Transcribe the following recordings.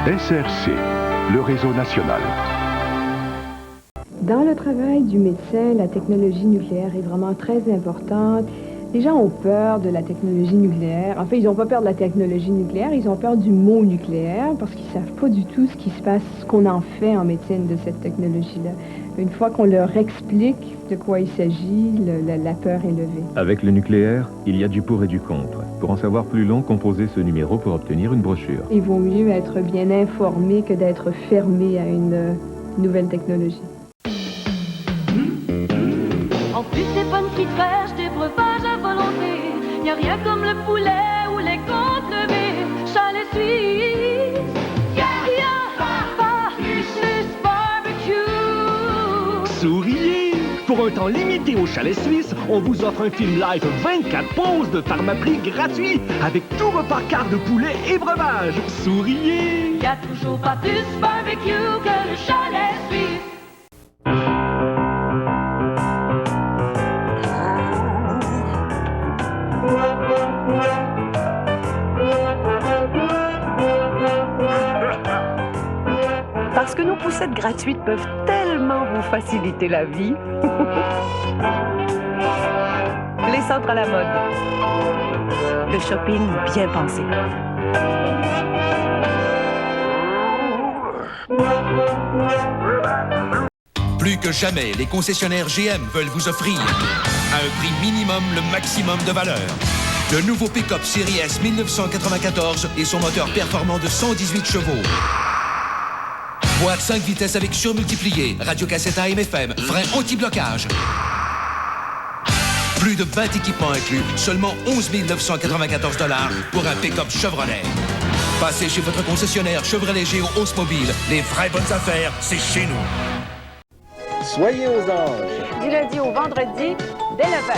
SRC, le réseau national. Dans le travail du médecin, la technologie nucléaire est vraiment très importante. Les gens ont peur de la technologie nucléaire. En fait, ils n'ont pas peur de la technologie nucléaire, ils ont peur du mot nucléaire parce qu'ils ne savent pas du tout ce qui se passe, ce qu'on en fait en médecine de cette technologie-là. Une fois qu'on leur explique de quoi il s'agit, la peur est levée. Avec le nucléaire, il y a du pour et du contre. Pour en savoir plus long, composez ce numéro pour obtenir une brochure. Il vaut mieux être bien informé que d'être fermé à une nouvelle technologie. En plus des bonnes frites fraîches, des breuvages à volonté, y a rien comme le poulet ou les côtes levées. Chalet Suisse, pas plus barbecue. Souriez! Pour un temps limité au Chalet Suisse, on vous offre un film live 24 pauses de Pharmaprix gratuit avec tout repas quart de poulet et breuvage. Souriez! Y a toujours pas plus barbecue que le Chalet Suisse. Parce que nos poussettes gratuites peuvent tellement vous faciliter la vie. Les centres à la mode. Le shopping bien pensé. Plus que jamais, les concessionnaires GM veulent vous offrir à un prix minimum le maximum de valeur. Le nouveau pick-up Série S 1994 et son moteur performant de 118 chevaux. Boîte 5 vitesses avec surmultiplié, radiocassette AM/FM, frein anti-blocage. Plus de 20 équipements inclus, seulement 11 994 $ pour un pick-up Chevrolet. Passez chez votre concessionnaire Chevrolet Géo Oldsmobile. Les vraies bonnes affaires, c'est chez nous. Soyez aux anges. Du lundi au vendredi, dès 9h.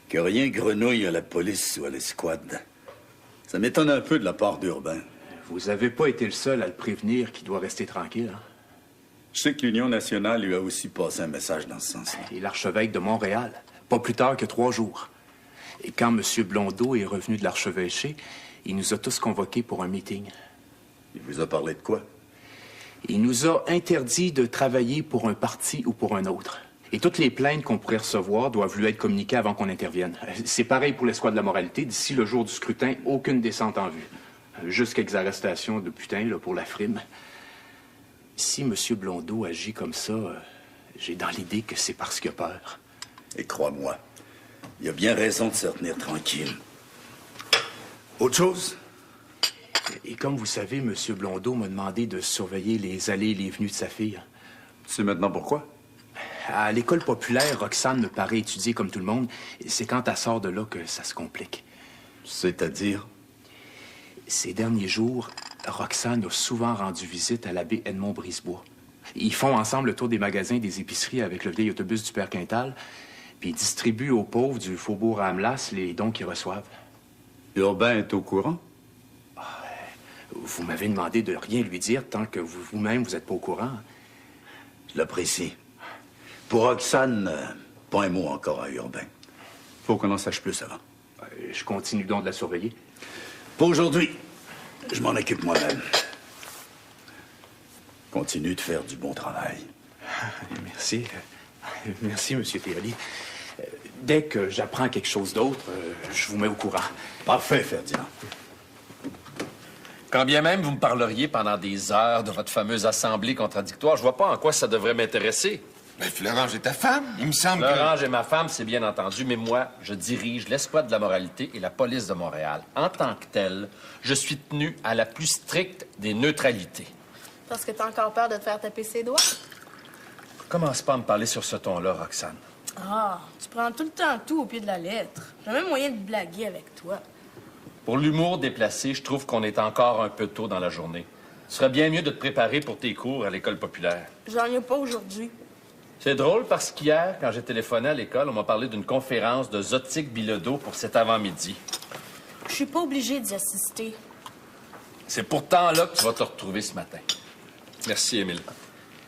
Que rien grenouille à la police ou à l'escouade. Ça m'étonne un peu de la part d'Urbain. Vous avez pas été le seul à le prévenir qu'il doit rester tranquille, hein? Je sais que l'Union nationale lui a aussi passé un message dans ce sens-là. Et l'archevêque de Montréal, pas plus tard que 3 jours. Et quand M. Blondeau est revenu de l'archevêché, il nous a tous convoqués pour un meeting. Il vous a parlé de quoi? Il nous a interdit de travailler pour un parti ou pour un autre. Et toutes les plaintes qu'on pourrait recevoir doivent lui être communiquées avant qu'on intervienne. C'est pareil pour l'escouade de la moralité. D'ici le jour du scrutin, aucune descente en vue. Juste quelques arrestations de putain là, pour la frime. Si M. Blondeau agit comme ça, j'ai dans l'idée que c'est parce qu'il a peur. Et crois-moi, il a bien raison de se tenir tranquille. Autre chose? Et comme vous savez, M. Blondeau m'a demandé de surveiller les allées et les venues de sa fille. Tu sais maintenant pourquoi? À l'école populaire, Roxane me paraît étudier comme tout le monde. C'est quand elle sort de là que ça se complique. C'est-à-dire? Ces derniers jours, Roxane a souvent rendu visite à l'abbé Edmond Brisebois. Ils font ensemble le tour des magasins et des épiceries avec le vieil autobus du Père Quintal, puis ils distribuent aux pauvres du faubourg Ramlas les dons qu'ils reçoivent. Urbain est au courant? Vous m'avez demandé de rien lui dire tant que vous-même, vous n'êtes pas au courant. Je l'apprécie. Pour Roxane, pas un mot encore à Urbain. Faut qu'on en sache plus avant. Je continue donc de la surveiller. Pour aujourd'hui, je m'en occupe moi-même. Continue de faire du bon travail. Merci. Merci, M. Théoli. Dès que j'apprends quelque chose d'autre, je vous mets au courant. Parfait, Ferdinand. Quand bien même vous me parleriez pendant des heures de votre fameuse assemblée contradictoire, je vois pas en quoi ça devrait m'intéresser. Ben, Florange est ta femme. Il me semble Florange est ma femme, c'est bien entendu, mais moi, je dirige l'escouade de la moralité et la police de Montréal. En tant que tel, je suis tenu à la plus stricte des neutralités. Parce que t'as encore peur de te faire taper ses doigts? Commence pas à me parler sur ce ton-là, Roxane. Ah, tu prends tout le temps tout au pied de la lettre. J'ai même moyen de blaguer avec toi. Pour l'humour déplacé, je trouve qu'on est encore un peu tôt dans la journée. Ce serait bien mieux de te préparer pour tes cours à l'école populaire. J'en ai pas aujourd'hui. C'est drôle parce qu'hier, quand j'ai téléphoné à l'école, on m'a parlé d'une conférence de Zotique Bilodeau pour cet avant-midi. Je suis pas obligée d'y assister. C'est pourtant là que tu vas te retrouver ce matin. Merci, Émile.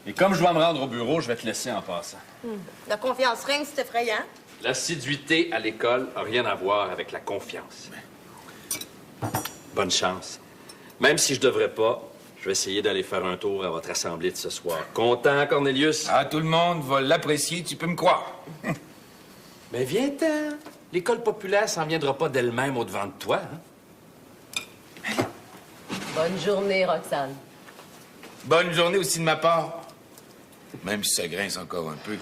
Et comme je dois me rendre au bureau, je vais te laisser en passant. La confiance règne, c'est effrayant. L'assiduité à l'école n'a rien à voir avec la confiance. Bonne chance. Même si je devrais pas, je vais essayer d'aller faire un tour à votre assemblée de ce soir. Content, Cornelius? Ah, tout le monde va l'apprécier, tu peux me croire. Mais viens-t'en. L'école populaire s'en viendra pas d'elle-même au-devant de toi. Hein? Bonne journée, Roxane. Bonne journée aussi de ma part. Même si ça grince encore un peu,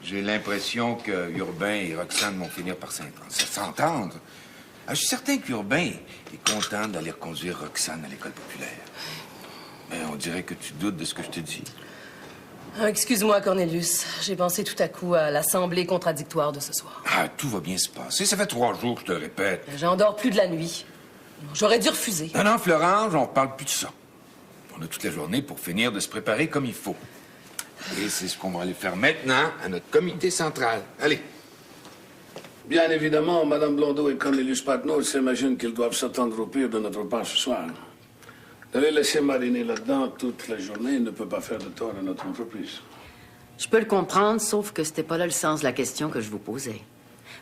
j'ai l'impression que Urbain et Roxane vont finir par s'entendre. Ah, je suis certain qu'Urbain est content d'aller reconduire Roxane à l'école populaire. Mais on dirait que tu doutes de ce que je te dis. Excuse-moi, Cornelius. J'ai pensé tout à coup à l'assemblée contradictoire de ce soir. Ah, tout va bien se passer. Ça fait 3 jours que je te le répète. J'en dors plus de la nuit. J'aurais dû refuser. Non, non, Florange, on parle plus de ça. On a toute la journée pour finir de se préparer comme il faut. Et c'est ce qu'on va aller faire maintenant à notre comité central. Allez. Bien évidemment, Mme Blondeau et Cornelius Patnaud s'imaginent qu'ils doivent s'attendre au pire de notre part ce soir. De les laisser mariner là-dedans toute la journée ne peut pas faire de tort à notre entreprise. Je peux le comprendre, sauf que c'était pas là le sens de la question que je vous posais.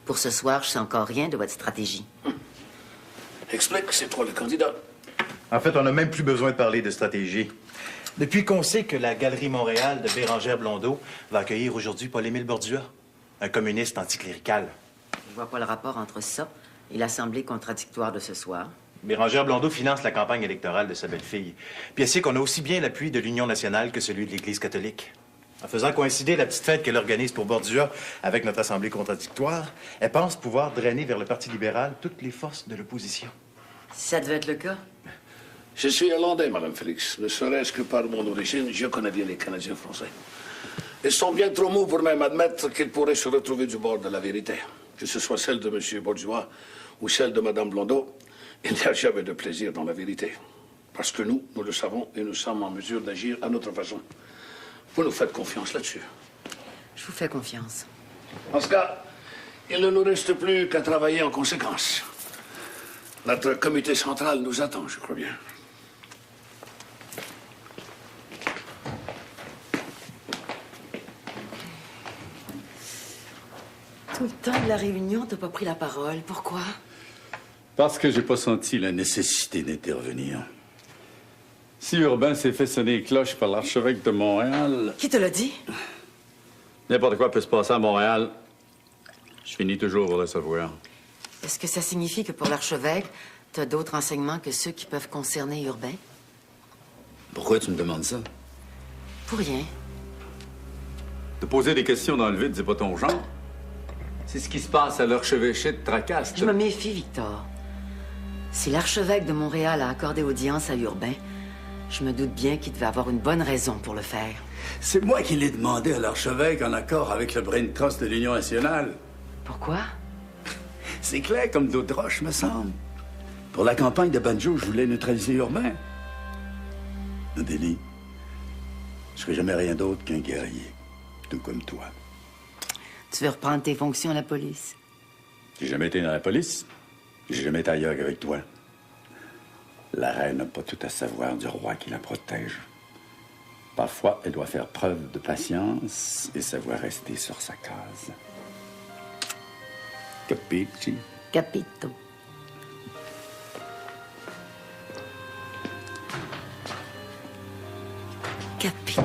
Pour ce soir, je sais encore rien de votre stratégie. Explique, c'est toi le candidat. En fait, on n'a même plus besoin de parler de stratégie. Depuis qu'on sait que la Galerie Montréal de Bérangère Blondeau va accueillir aujourd'hui Paul-Émile Bordua, un communiste anticlérical. Je vois pas le rapport entre ça et l'assemblée contradictoire de ce soir. Bérangère Blondeau finance la campagne électorale de sa belle-fille. Puis elle sait qu'on a aussi bien l'appui de l'Union nationale que celui de l'Église catholique. En faisant coïncider la petite fête qu'elle organise pour Bordua avec notre assemblée contradictoire, elle pense pouvoir drainer vers le Parti libéral toutes les forces de l'opposition. Si ça devait être le cas. Je suis irlandais, Mme Félix. Ne serait-ce que par mon origine, je connais bien les Canadiens français. Ils sont bien trop mous pour même admettre qu'ils pourraient se retrouver du bord de la vérité. Que ce soit celle de M. Bordua ou celle de Mme Blondeau, il n'y a jamais de plaisir dans la vérité. Parce que nous le savons et nous sommes en mesure d'agir à notre façon. Vous nous faites confiance là-dessus. Je vous fais confiance. En ce cas, il ne nous reste plus qu'à travailler en conséquence. Notre comité central nous attend, je crois bien. Tout le temps de la réunion, t'as pas pris la parole. Pourquoi? Parce que j'ai pas senti la nécessité d'intervenir. Si Urbain s'est fait sonner les cloches par l'archevêque de Montréal... Qui te l'a dit? N'importe quoi peut se passer à Montréal. Je finis toujours par le savoir. Est-ce que ça signifie que pour l'archevêque, t'as d'autres renseignements que ceux qui peuvent concerner Urbain? Pourquoi tu me demandes ça? Pour rien. Te poser des questions dans le vide, c'est pas ton genre. C'est ce qui se passe à l'archevêché de Tracaste. Je me méfie, Victor. Si l'archevêque de Montréal a accordé audience à Urbain, je me doute bien qu'il devait avoir une bonne raison pour le faire. C'est moi qui l'ai demandé à l'archevêque en accord avec le brain trust de l'Union nationale. Pourquoi? C'est clair comme d'eau de roche, me semble. Pour la campagne de Banjo, je voulais neutraliser Urbain. Adélie, je serai jamais rien d'autre qu'un guerrier, tout comme toi. Tu veux reprendre tes fonctions à la police? J'ai jamais été dans la police. J'ai jamais été ailleurs qu'avec toi. La reine n'a pas tout à savoir du roi qui la protège. Parfois, elle doit faire preuve de patience et savoir rester sur sa case. Capici? Capito. Capito.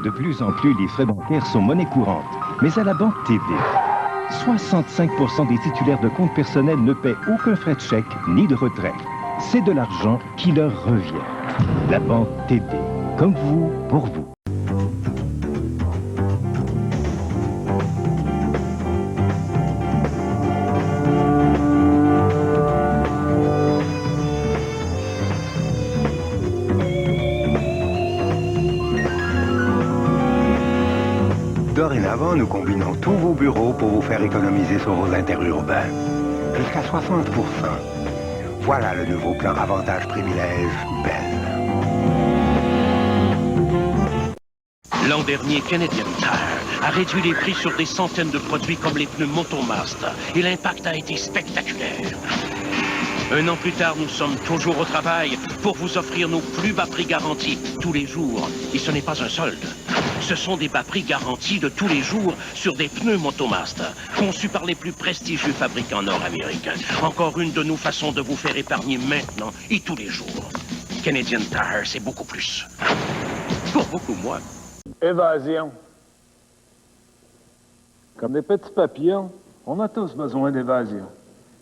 De plus en plus, les frais bancaires sont monnaie courante. Mais à la banque TD, 65% des titulaires de comptes personnels ne paient aucun frais de chèque ni de retrait. C'est de l'argent qui leur revient. La banque TD, comme vous, pour vous. Dorénavant, nous combinons tous vos bureaux pour vous faire économiser sur vos interurbains. Jusqu'à 60%. Voilà le nouveau plan Avantage Privilège Bell. L'an dernier, Canadian Tire a réduit les prix sur des centaines de produits comme les pneus Motomaster et l'impact a été spectaculaire. Un an plus tard, nous sommes toujours au travail pour vous offrir nos plus bas prix garantis tous les jours. Et ce n'est pas un solde. Ce sont des bas prix garantis de tous les jours sur des pneus Motomaster, conçus par les plus prestigieux fabricants nord-américains. Encore une de nos façons de vous faire épargner maintenant et tous les jours. Canadian Tire, c'est beaucoup plus. Pour beaucoup moins. Évasion. Comme des petits papillons, on a tous besoin d'évasion.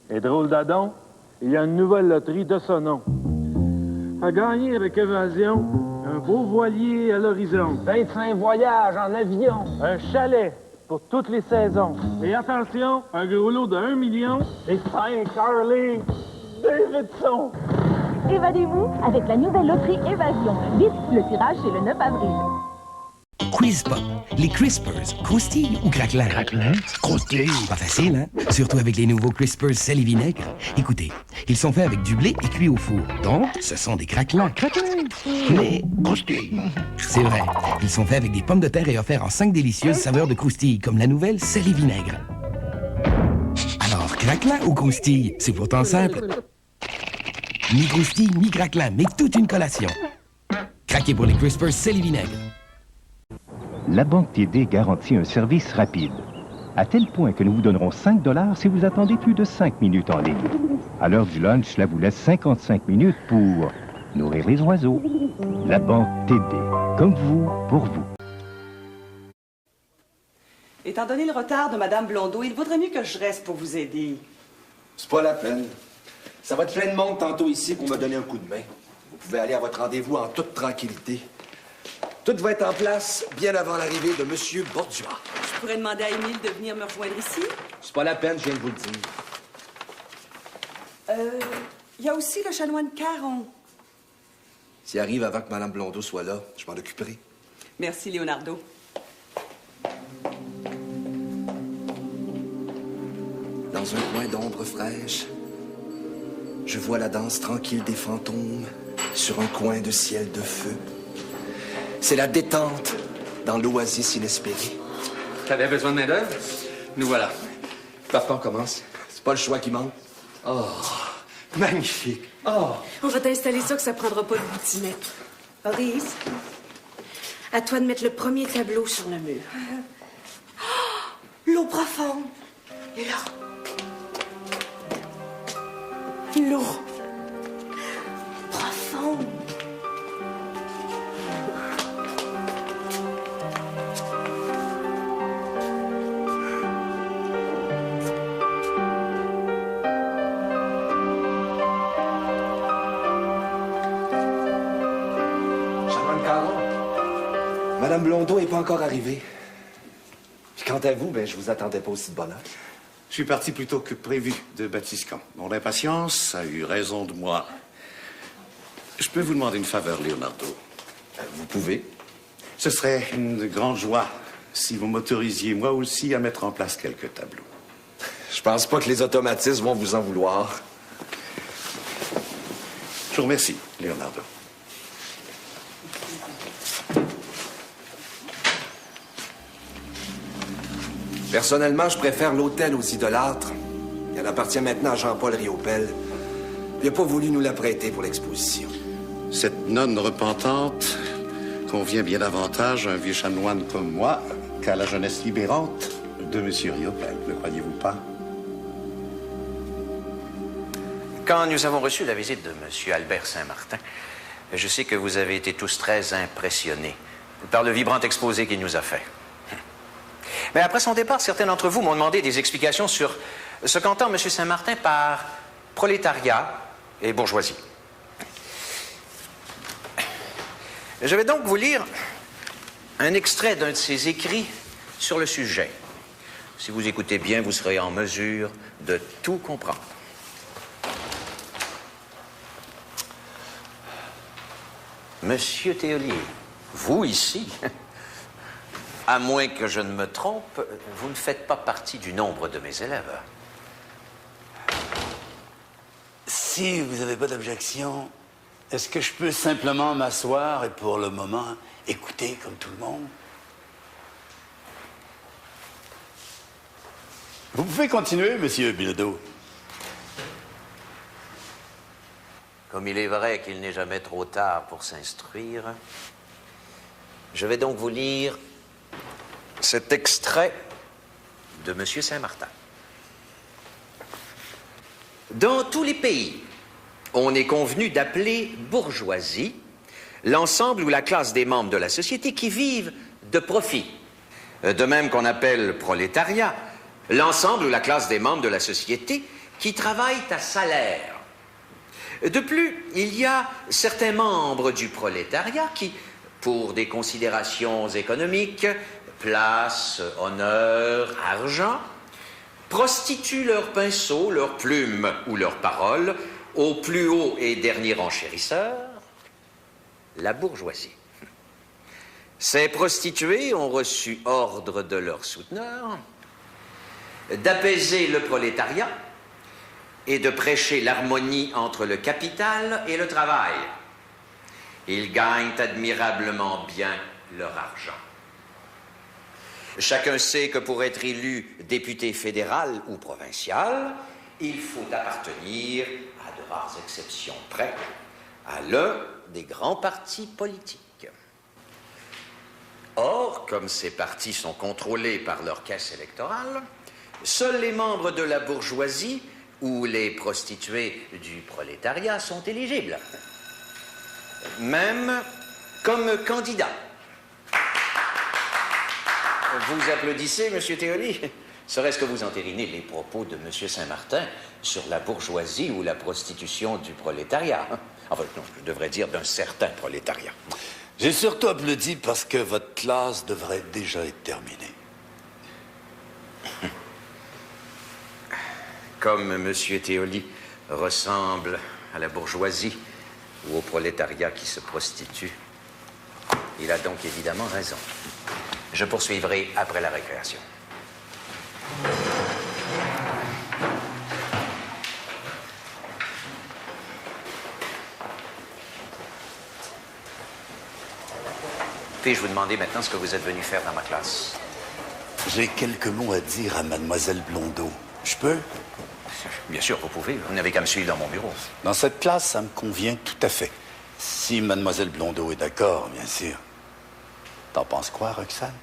Et drôle d'adon, il y a une nouvelle loterie de ce nom. À gagner avec Évasion, un beau voilier à l'horizon. 25 voyages en avion. Un chalet pour toutes les saisons. Et attention, un gros lot de 1 million et 5 Harley Davidson. Évadez-vous avec la nouvelle loterie Évasion. Vite, le tirage c'est le 9 avril. Quiz-Pop. Les Crispers, croustillent ou craquelins? Craquelins? Croustillent. Pas facile, hein? Surtout avec les nouveaux Crispers sel et vinaigre. Écoutez, ils sont faits avec du blé et cuits au four. Donc, ce sont des craquelins. Craquelins. Mais croustillent. C'est vrai. Ils sont faits avec des pommes de terre et offerts en 5 délicieuses saveurs de croustilles, comme la nouvelle sel et vinaigre. Alors, craquelin ou croustille? C'est pourtant simple. Ni croustille, ni craquelin, mais toute une collation. Craquez pour les Crispers sel et vinaigre. La banque TD garantit un service rapide, à tel point que nous vous donnerons 5 $ si vous attendez plus de 5 minutes en ligne. À l'heure du lunch, cela vous laisse 55 minutes pour nourrir les oiseaux. La banque TD, comme vous, pour vous. Étant donné le retard de Mme Blondeau, il vaudrait mieux que je reste pour vous aider. C'est pas la peine. Ça va être plein de monde tantôt ici pour me donner un coup de main. Vous pouvez aller à votre rendez-vous en toute tranquillité. Tout va être en place bien avant l'arrivée de M. Bordua. Je pourrais demander à Émile de venir me rejoindre ici. C'est pas la peine, je viens de vous le dire. Il y a aussi le chanoine Caron. S'il arrive avant que Mme Blondeau soit là, je m'en occuperai. Merci, Leonardo. Dans un coin d'ombre fraîche, je vois la danse tranquille des fantômes sur un coin de ciel de feu. C'est la détente dans l'oasis inespérée. T'avais besoin de main-d'œuvre? Nous voilà. Papa, on commence. C'est pas le choix qui manque. Oh, magnifique. Oh. On va t'installer ça que ça prendra pas de boutinette. Maurice, à toi de mettre le premier tableau sur le mur. Oh, l'eau profonde. Et là. L'eau profonde. Madame Blondeau n'est pas encore arrivée. Puis quant à vous, ben, je vous attendais pas aussi de bonne heure. Je suis parti plus tôt que prévu de Batiscan. Mon impatience a eu raison de moi. Je peux vous demander une faveur, Leonardo? Vous pouvez. Ce serait une grande joie si vous m'autorisiez, moi aussi, à mettre en place quelques tableaux. Je pense pas que les automatismes vont vous en vouloir. Je vous remercie, Leonardo. Personnellement, je préfère l'hôtel aux idolâtres. Il en appartient maintenant à Jean-Paul Riopel. Il n'a pas voulu nous la prêter pour l'exposition. Cette nonne repentante convient bien davantage à un vieux chanoine comme moi qu'à la jeunesse libérante de M. Riopel, ne croyez-vous pas? Quand nous avons reçu la visite de M. Albert Saint-Martin, je sais que vous avez été tous très impressionnés par le vibrant exposé qu'il nous a fait. Mais après son départ, certains d'entre vous m'ont demandé des explications sur ce qu'entend M. Saint-Martin par prolétariat et bourgeoisie. Je vais donc vous lire un extrait d'un de ses écrits sur le sujet. Si vous écoutez bien, vous serez en mesure de tout comprendre. Monsieur Théoli, vous ici, à moins que je ne me trompe, vous ne faites pas partie du nombre de mes élèves. Si vous n'avez pas d'objection, est-ce que je peux simplement m'asseoir et pour le moment écouter comme tout le monde? Vous pouvez continuer, monsieur Bilodeau. Comme il est vrai qu'il n'est jamais trop tard pour s'instruire, je vais donc vous lire cet extrait de M. Saint-Martin. Dans tous les pays, on est convenu d'appeler bourgeoisie l'ensemble ou la classe des membres de la société qui vivent de profit. De même qu'on appelle prolétariat l'ensemble ou la classe des membres de la société qui travaillent à salaire. De plus, il y a certains membres du prolétariat qui, pour des considérations économiques, place, honneur, argent, prostituent leurs pinceaux, leurs plumes ou leurs paroles au plus haut et dernier enchérisseur, la bourgeoisie. Ces prostituées ont reçu ordre de leurs souteneurs d'apaiser le prolétariat et de prêcher l'harmonie entre le capital et le travail. Ils gagnent admirablement bien leur argent. Chacun sait que pour être élu député fédéral ou provincial, il faut appartenir, à de rares exceptions près, à l'un des grands partis politiques. Or, comme ces partis sont contrôlés par leur caisse électorale, seuls les membres de la bourgeoisie ou les prostituées du prolétariat sont éligibles, même comme candidats. Vous applaudissez, Monsieur Théoli? Serait-ce que vous entérinez les propos de Monsieur Saint-Martin sur la bourgeoisie ou la prostitution du prolétariat? Enfin, non, je devrais dire d'un certain prolétariat. J'ai surtout applaudi parce que votre classe devrait déjà être terminée. Comme M. Théoli ressemble à la bourgeoisie ou au prolétariat qui se prostitue, il a donc évidemment raison. Je poursuivrai après la récréation. Puis-je vous demander maintenant ce que vous êtes venu faire dans ma classe? J'ai quelques mots à dire à Mademoiselle Blondeau. Je peux? Bien sûr, vous pouvez. Vous n'avez qu'à me suivre dans mon bureau. Dans cette classe, ça me convient tout à fait. Si Mademoiselle Blondeau est d'accord, bien sûr. T'en penses quoi, Roxane?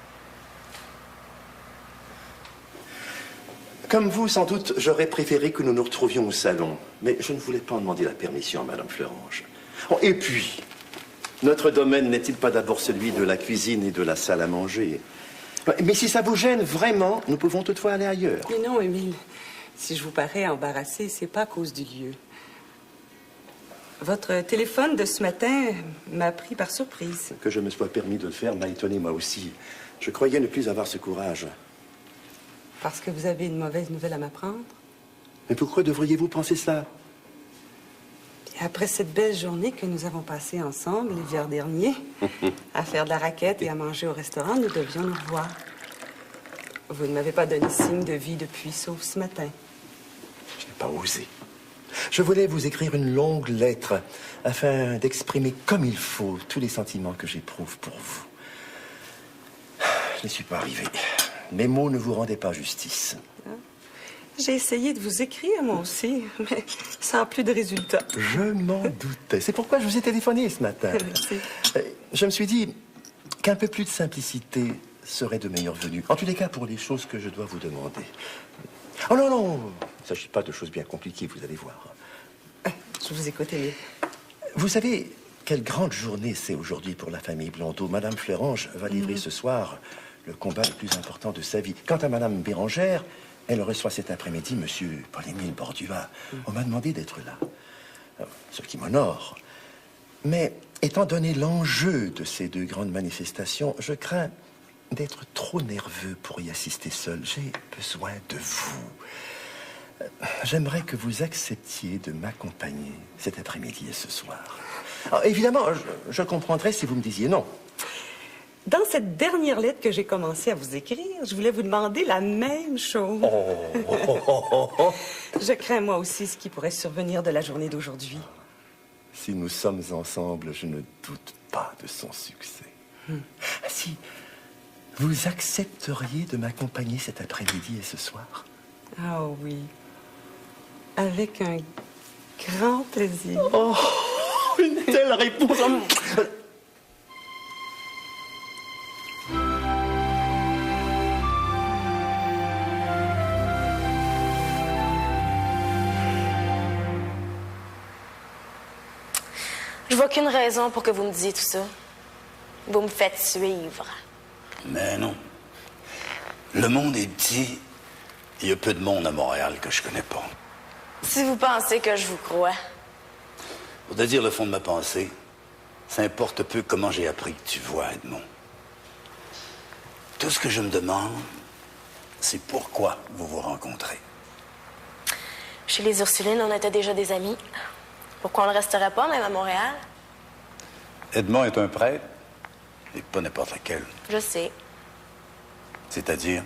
Comme vous, sans doute, j'aurais préféré que nous nous retrouvions au salon. Mais je ne voulais pas en demander la permission à Madame Fleurange. Oh, et puis, notre domaine n'est-il pas d'abord celui de la cuisine et de la salle à manger? Mais si ça vous gêne vraiment, nous pouvons toutefois aller ailleurs. Mais non, Émile. Si je vous parais embarrassée, c'est pas à cause du lieu. Votre téléphone de ce matin m'a pris par surprise. Que je me sois permis de le faire m'a étonné moi aussi. Je croyais ne plus avoir ce courage. Parce que vous avez une mauvaise nouvelle à m'apprendre? Mais pourquoi devriez-vous penser cela? Et après cette belle journée que nous avons passée ensemble l'hiver dernier, à faire de la raquette et à manger au restaurant, nous devions nous revoir. Vous ne m'avez pas donné signe de vie depuis, sauf ce matin. Je n'ai pas osé. Je voulais vous écrire une longue lettre afin d'exprimer comme il faut tous les sentiments que j'éprouve pour vous. Je n'y suis pas arrivé. Mes mots ne vous rendaient pas justice. J'ai essayé de vous écrire, moi aussi, mais sans plus de résultats. Je m'en doutais. C'est pourquoi je vous ai téléphoné ce matin. Merci. Je me suis dit qu'un peu plus de simplicité serait de meilleure venue. En tous les cas, pour les choses que je dois vous demander. Oh non, non, il ne s'agit pas de choses bien compliquées, vous allez voir. Je vous écoute, Émile. Vous savez quelle grande journée c'est aujourd'hui pour la famille Blondeau. Madame Fleurange va livrer ce soir le combat le plus important de sa vie. Quant à Madame Bérangère, elle reçoit cet après-midi Monsieur Paul-Émile Bordua. On m'a demandé d'être là, ce qui m'honore. Mais étant donné l'enjeu de ces deux grandes manifestations, je crains d'être trop nerveux pour y assister seul. J'ai besoin de vous. J'aimerais que vous acceptiez de m'accompagner cet après-midi et ce soir. Alors, évidemment, je comprendrais si vous me disiez non. Dans cette dernière lettre que j'ai commencé à vous écrire, je voulais vous demander la même chose. Je crains moi aussi ce qui pourrait survenir de la journée d'aujourd'hui. Si nous sommes ensemble, je ne doute pas de son succès. Si vous accepteriez de m'accompagner cet après-midi et ce soir? Ah oui. Avec un grand plaisir. Oh, une telle réponse. Je vois qu'une raison pour que vous me disiez tout ça. Vous me faites suivre. Mais non. Le monde est petit. Il y a peu de monde à Montréal que je connais pas. Si vous pensez que je vous crois. Pour te dire le fond de ma pensée, ça importe peu comment j'ai appris que tu vois, Edmond. Tout ce que je me demande, c'est pourquoi vous vous rencontrez. Chez les Ursulines, on était déjà des amis. Pourquoi on ne resterait pas, même à Montréal? Edmond est un prêtre, et pas n'importe lequel. Je sais. C'est-à-dire?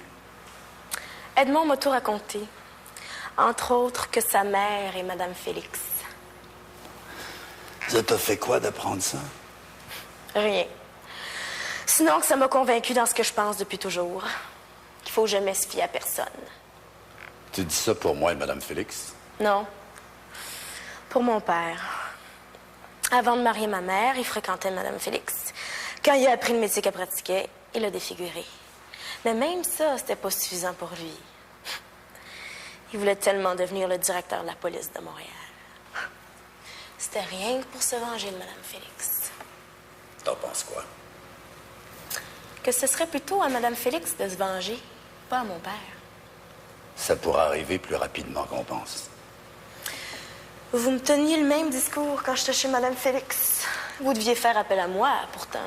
Edmond m'a tout raconté. Entre autres que sa mère est Madame Félix. Ça t'a fait quoi d'apprendre ça? Rien. Sinon que ça m'a convaincu dans ce que je pense depuis toujours. Qu'il faut jamais se fier à personne. Tu dis ça pour moi et Madame Félix? Non. Pour mon père. Avant de marier ma mère, il fréquentait Madame Félix. Quand il a appris le métier qu'elle pratiquait, il l'a défiguré. Mais même ça, c'était pas suffisant pour lui. Il voulait tellement devenir le directeur de la police de Montréal. C'était rien que pour se venger de Madame Félix. T'en penses quoi? Que ce serait plutôt à Madame Félix de se venger, pas à mon père. Ça pourra arriver plus rapidement qu'on pense. Vous me teniez le même discours quand j'étais chez Madame Félix. Vous deviez faire appel à moi, pourtant.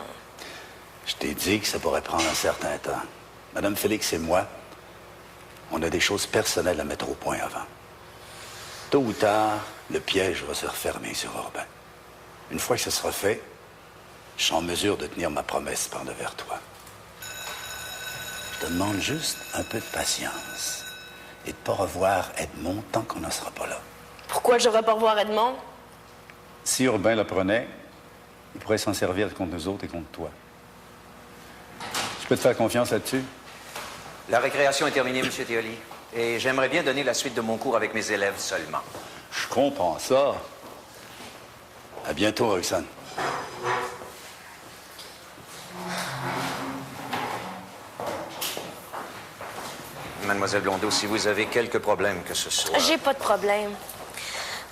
Je t'ai dit que ça pourrait prendre un certain temps. Madame Félix et moi, on a des choses personnelles à mettre au point avant. Tôt ou tard, le piège va se refermer sur Urbain. Une fois que ce sera fait, je serai en mesure de tenir ma promesse par devers toi. Je te demande juste un peu de patience et de ne pas revoir Edmond tant qu'on n'en sera pas là. Pourquoi je ne pas revoir Edmond? Si Urbain le prenait, il pourrait s'en servir contre nous autres et contre toi. Je peux te faire confiance là-dessus? La récréation est terminée, M. Thioli. Et j'aimerais bien donner la suite de mon cours avec mes élèves seulement. Je comprends ça. À bientôt, Roxane. Mademoiselle Blondeau, si vous avez quelques problèmes que ce soit... J'ai pas de problème.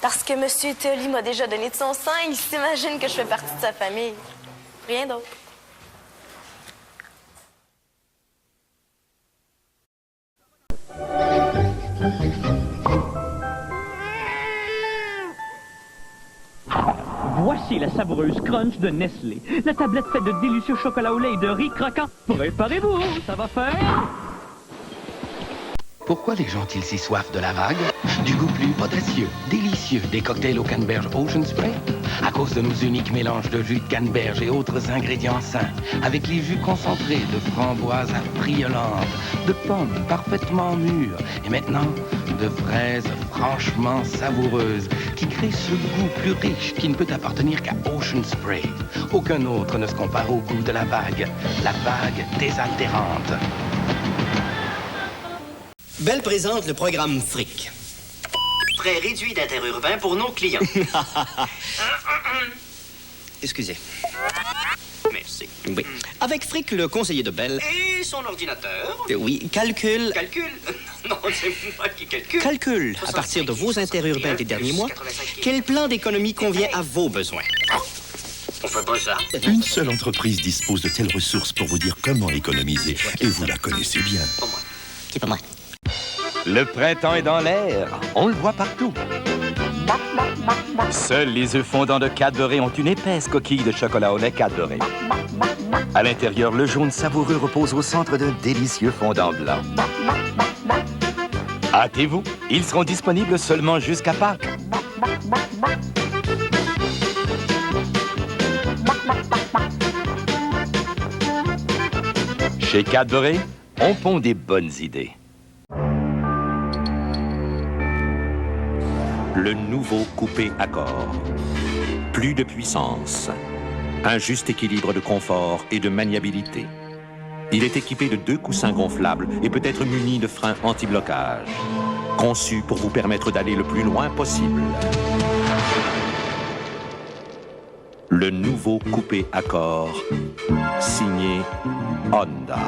Parce que M. Thioli m'a déjà donné de son sang, il s'imagine que je fais partie de sa famille. Rien d'autre. Voici la savoureuse crunch de Nestlé. La tablette faite de délicieux chocolat au lait et de riz croquant. Préparez-vous, ça va faire... Pourquoi les gens ont-ils si soif de la vague? Du goût plus potassieux, délicieux des cocktails au canneberge Ocean Spray? À cause de nos uniques mélanges de jus de canneberge et autres ingrédients sains, avec les jus concentrés de framboises affriolantes, de pommes parfaitement mûres, et maintenant de fraises franchement savoureuses, qui créent ce goût plus riche qui ne peut appartenir qu'à Ocean Spray. Aucun autre ne se compare au goût de la vague désaltérante. Bell présente le programme Fric. Frais réduits d'interurbain pour nos clients. Excusez. Merci. Oui. Avec Frick, le conseiller de Bell... Et son ordinateur? Oui, calcule... Calcul? Non, c'est moi qui calcule. Calcule, à partir de vos interurbains des derniers mois, quel plan d'économie convient à vos besoins. On fait pas ça. Une seule entreprise dispose de telles ressources pour vous dire comment économiser, et vous la connaissez bien. C'est pas moi. Le printemps est dans l'air. On le voit partout. Seuls les œufs fondants de Cadbury ont une épaisse coquille de chocolat au lait Cadbury. À l'intérieur, le jaune savoureux repose au centre d'un délicieux fondant blanc. Hâtez-vous, ils seront disponibles seulement jusqu'à Pâques. Chez Cadbury, on pond des bonnes idées. Le nouveau coupé Accord. Plus de puissance. Un juste équilibre de confort et de maniabilité. Il est équipé de 2 coussins gonflables et peut être muni de freins anti-blocage. Conçu pour vous permettre d'aller le plus loin possible. Le nouveau coupé Accord. Signé Honda.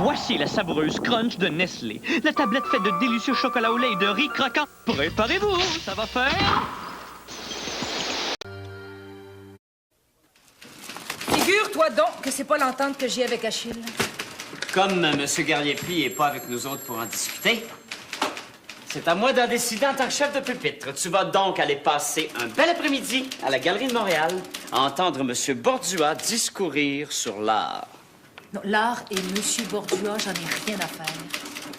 Voici la savoureuse crunch de Nestlé. La tablette faite de délicieux chocolat au lait et de riz croquant. Préparez-vous, ça va faire... Figure-toi donc que c'est pas l'entente que j'ai avec Achille. Comme M. Garnier-Py n'est pas avec nous autres pour en discuter, c'est à moi d'en décider en tant que chef de pupitre. Tu vas donc aller passer un bel après-midi à la Galerie de Montréal à entendre M. Bordua discourir sur l'art. Non, l'art et M. Bordua, j'en ai rien à faire.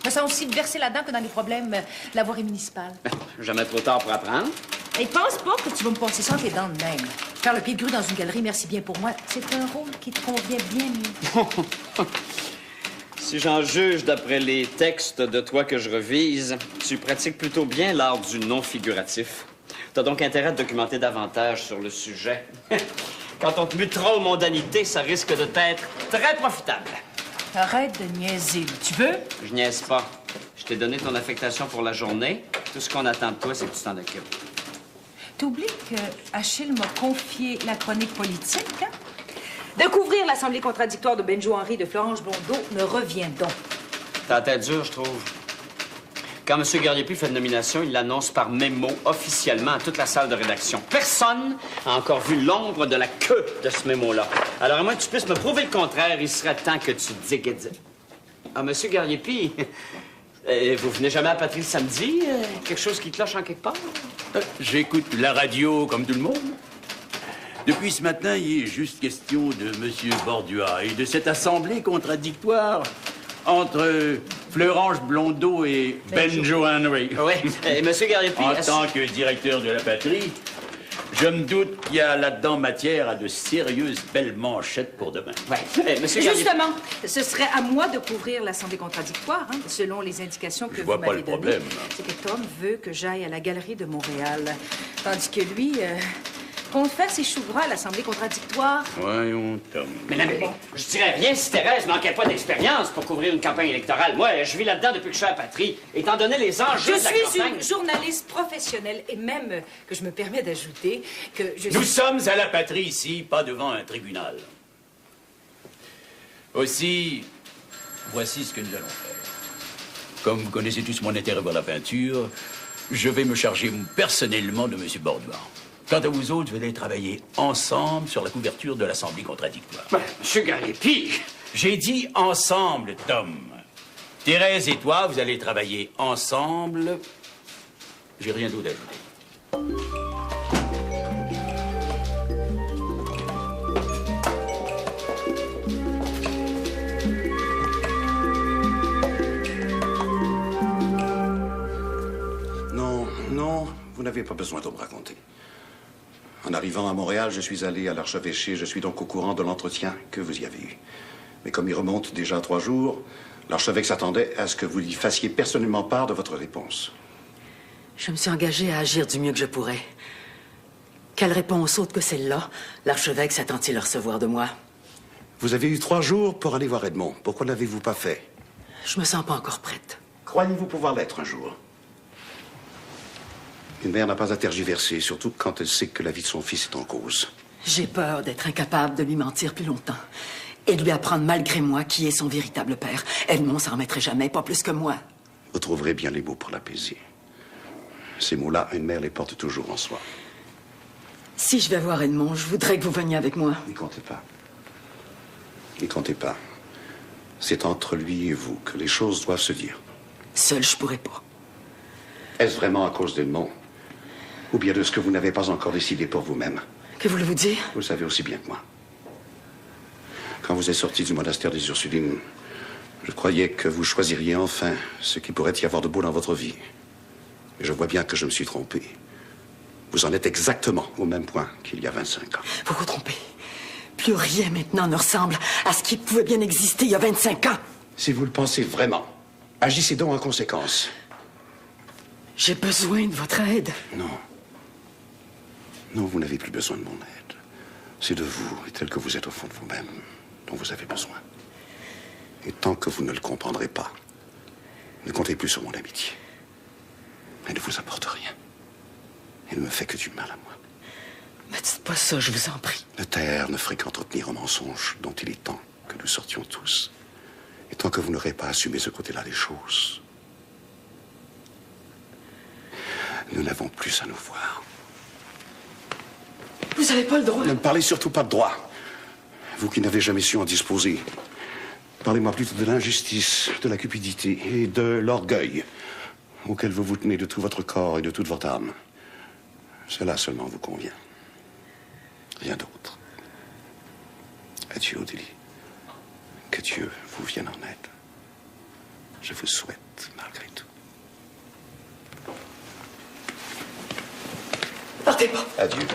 Je me sens aussi versé là-dedans que dans les problèmes la voirie municipale. Jamais trop tard pour apprendre. Et pense pas que tu vas me passer ça entre les dents de même. Faire le pied de grue dans une galerie, merci bien pour moi, c'est un rôle qui te convient bien mieux. Si j'en juge d'après les textes de toi que je revise, tu pratiques plutôt bien l'art du non figuratif. T'as donc intérêt à te documenter davantage sur le sujet. Quand on te mue trop aux mondanités, ça risque de t'être très profitable. Arrête de niaiser. Tu veux? Je niaise pas. Je t'ai donné ton affectation pour la journée. Tout ce qu'on attend de toi, c'est que tu t'en occupes. T'oublies que Achille m'a confié la chronique politique, hein? De couvrir l'Assemblée contradictoire de Benjo-Henri de Florence Blondeau me revient donc. T'as la tête dure, je trouve. Quand M. Garnier-Py fait une nomination, il l'annonce par mémo officiellement à toute la salle de rédaction. Personne n'a encore vu l'ombre de la queue de ce mémo-là. Alors, à moins que tu puisses me prouver le contraire, il serait temps que tu digues. Ah, M. Garnier-Py, vous venez jamais à Patrie le samedi? Quelque chose qui cloche en quelque part? J'écoute la radio comme tout le monde. Depuis ce matin, il est juste question de M. Bordua et de cette assemblée contradictoire entre Fleurange Blondeau et Benjo-Henri. Oui, et M. Garnier-Py... En tant que directeur de la patrie, je me doute qu'il y a là-dedans matière à de sérieuses belles manchettes pour demain. Oui, Justement, ce serait à moi de couvrir l'Assemblée contradictoire, hein, selon les indications que vous m'avez données. C'est que Tom veut que j'aille à la Galerie de Montréal, tandis que lui... compte faire ses choux gras à l'Assemblée contradictoire. Voyons, Tom. Mais non, mais je dirais rien si Thérèse manquait pas d'expérience pour couvrir une campagne électorale. Moi, je vis là-dedans depuis que je suis à la patrie, étant donné les enjeux de la campagne. Je suis une journaliste professionnelle et même que je me permets d'ajouter que je suis... Nous sommes à la patrie ici, pas devant un tribunal. Aussi, voici ce que nous allons faire. Comme vous connaissez tous mon intérêt pour la peinture, je vais me charger personnellement de M. Bordua. Quant à vous autres, vous allez travailler ensemble sur la couverture de l'Assemblée contradictoire. Monsieur Garnier-Py! J'ai dit ensemble, Tom. Thérèse et toi, vous allez travailler ensemble. J'ai rien d'autre à ajouter. Non, vous n'avez pas besoin de me raconter. En arrivant à Montréal, je suis allé à l'archevêché. Je suis donc au courant de l'entretien que vous y avez eu. Mais comme il remonte déjà 3 jours, l'archevêque s'attendait à ce que vous lui fassiez personnellement part de votre réponse. Je me suis engagée à agir du mieux que je pourrais. Quelle réponse autre que celle-là, l'archevêque s'attend-il à recevoir de moi? Vous avez eu 3 jours pour aller voir Edmond. Pourquoi n'avez-vous pas fait? Je me sens pas encore prête. Croyez-vous pouvoir l'être un jour? Une mère n'a pas à tergiverser, surtout quand elle sait que la vie de son fils est en cause. J'ai peur d'être incapable de lui mentir plus longtemps et de lui apprendre malgré moi qui est son véritable père. Edmond s'en remettrait jamais, pas plus que moi. Vous trouverez bien les mots pour l'apaiser. Ces mots-là, une mère les porte toujours en soi. Si je vais voir Edmond, je voudrais que vous veniez avec moi. N'y comptez pas. N'y comptez pas. C'est entre lui et vous que les choses doivent se dire. Seul, je pourrais pas. Est-ce vraiment à cause d'Edmond? Ou bien de ce que vous n'avez pas encore décidé pour vous-même? Que voulez-vous dire? Vous le savez aussi bien que moi. Quand vous êtes sorti du monastère des Ursulines, je croyais que vous choisiriez enfin ce qui pourrait y avoir de beau dans votre vie. Et je vois bien que je me suis trompé. Vous en êtes exactement au même point qu'il y a 25 ans. Vous vous trompez. Plus rien maintenant ne ressemble à ce qui pouvait bien exister il y a 25 ans. Si vous le pensez vraiment, agissez donc en conséquence. J'ai besoin de votre aide. Non. Non, vous n'avez plus besoin de mon aide. C'est de vous, et tel que vous êtes au fond de vous-même, dont vous avez besoin. Et tant que vous ne le comprendrez pas, ne comptez plus sur mon amitié. Elle ne vous apporte rien. Elle ne me fait que du mal à moi. Ne dites pas ça, je vous en prie. Le taire ne ferait qu'entretenir un mensonge dont il est temps que nous sortions tous. Et tant que vous n'aurez pas assumé ce côté-là des choses, nous n'avons plus à nous voir. Vous n'avez pas le droit. Ne me parlez surtout pas de droit. Vous qui n'avez jamais su en disposer. Parlez-moi plutôt de l'injustice, de la cupidité et de l'orgueil auquel vous vous tenez de tout votre corps et de toute votre âme. Cela seulement vous convient. Rien d'autre. Adieu, Odélie. Que Dieu vous vienne en aide. Je vous souhaite, malgré tout. Partez pas. Adieu.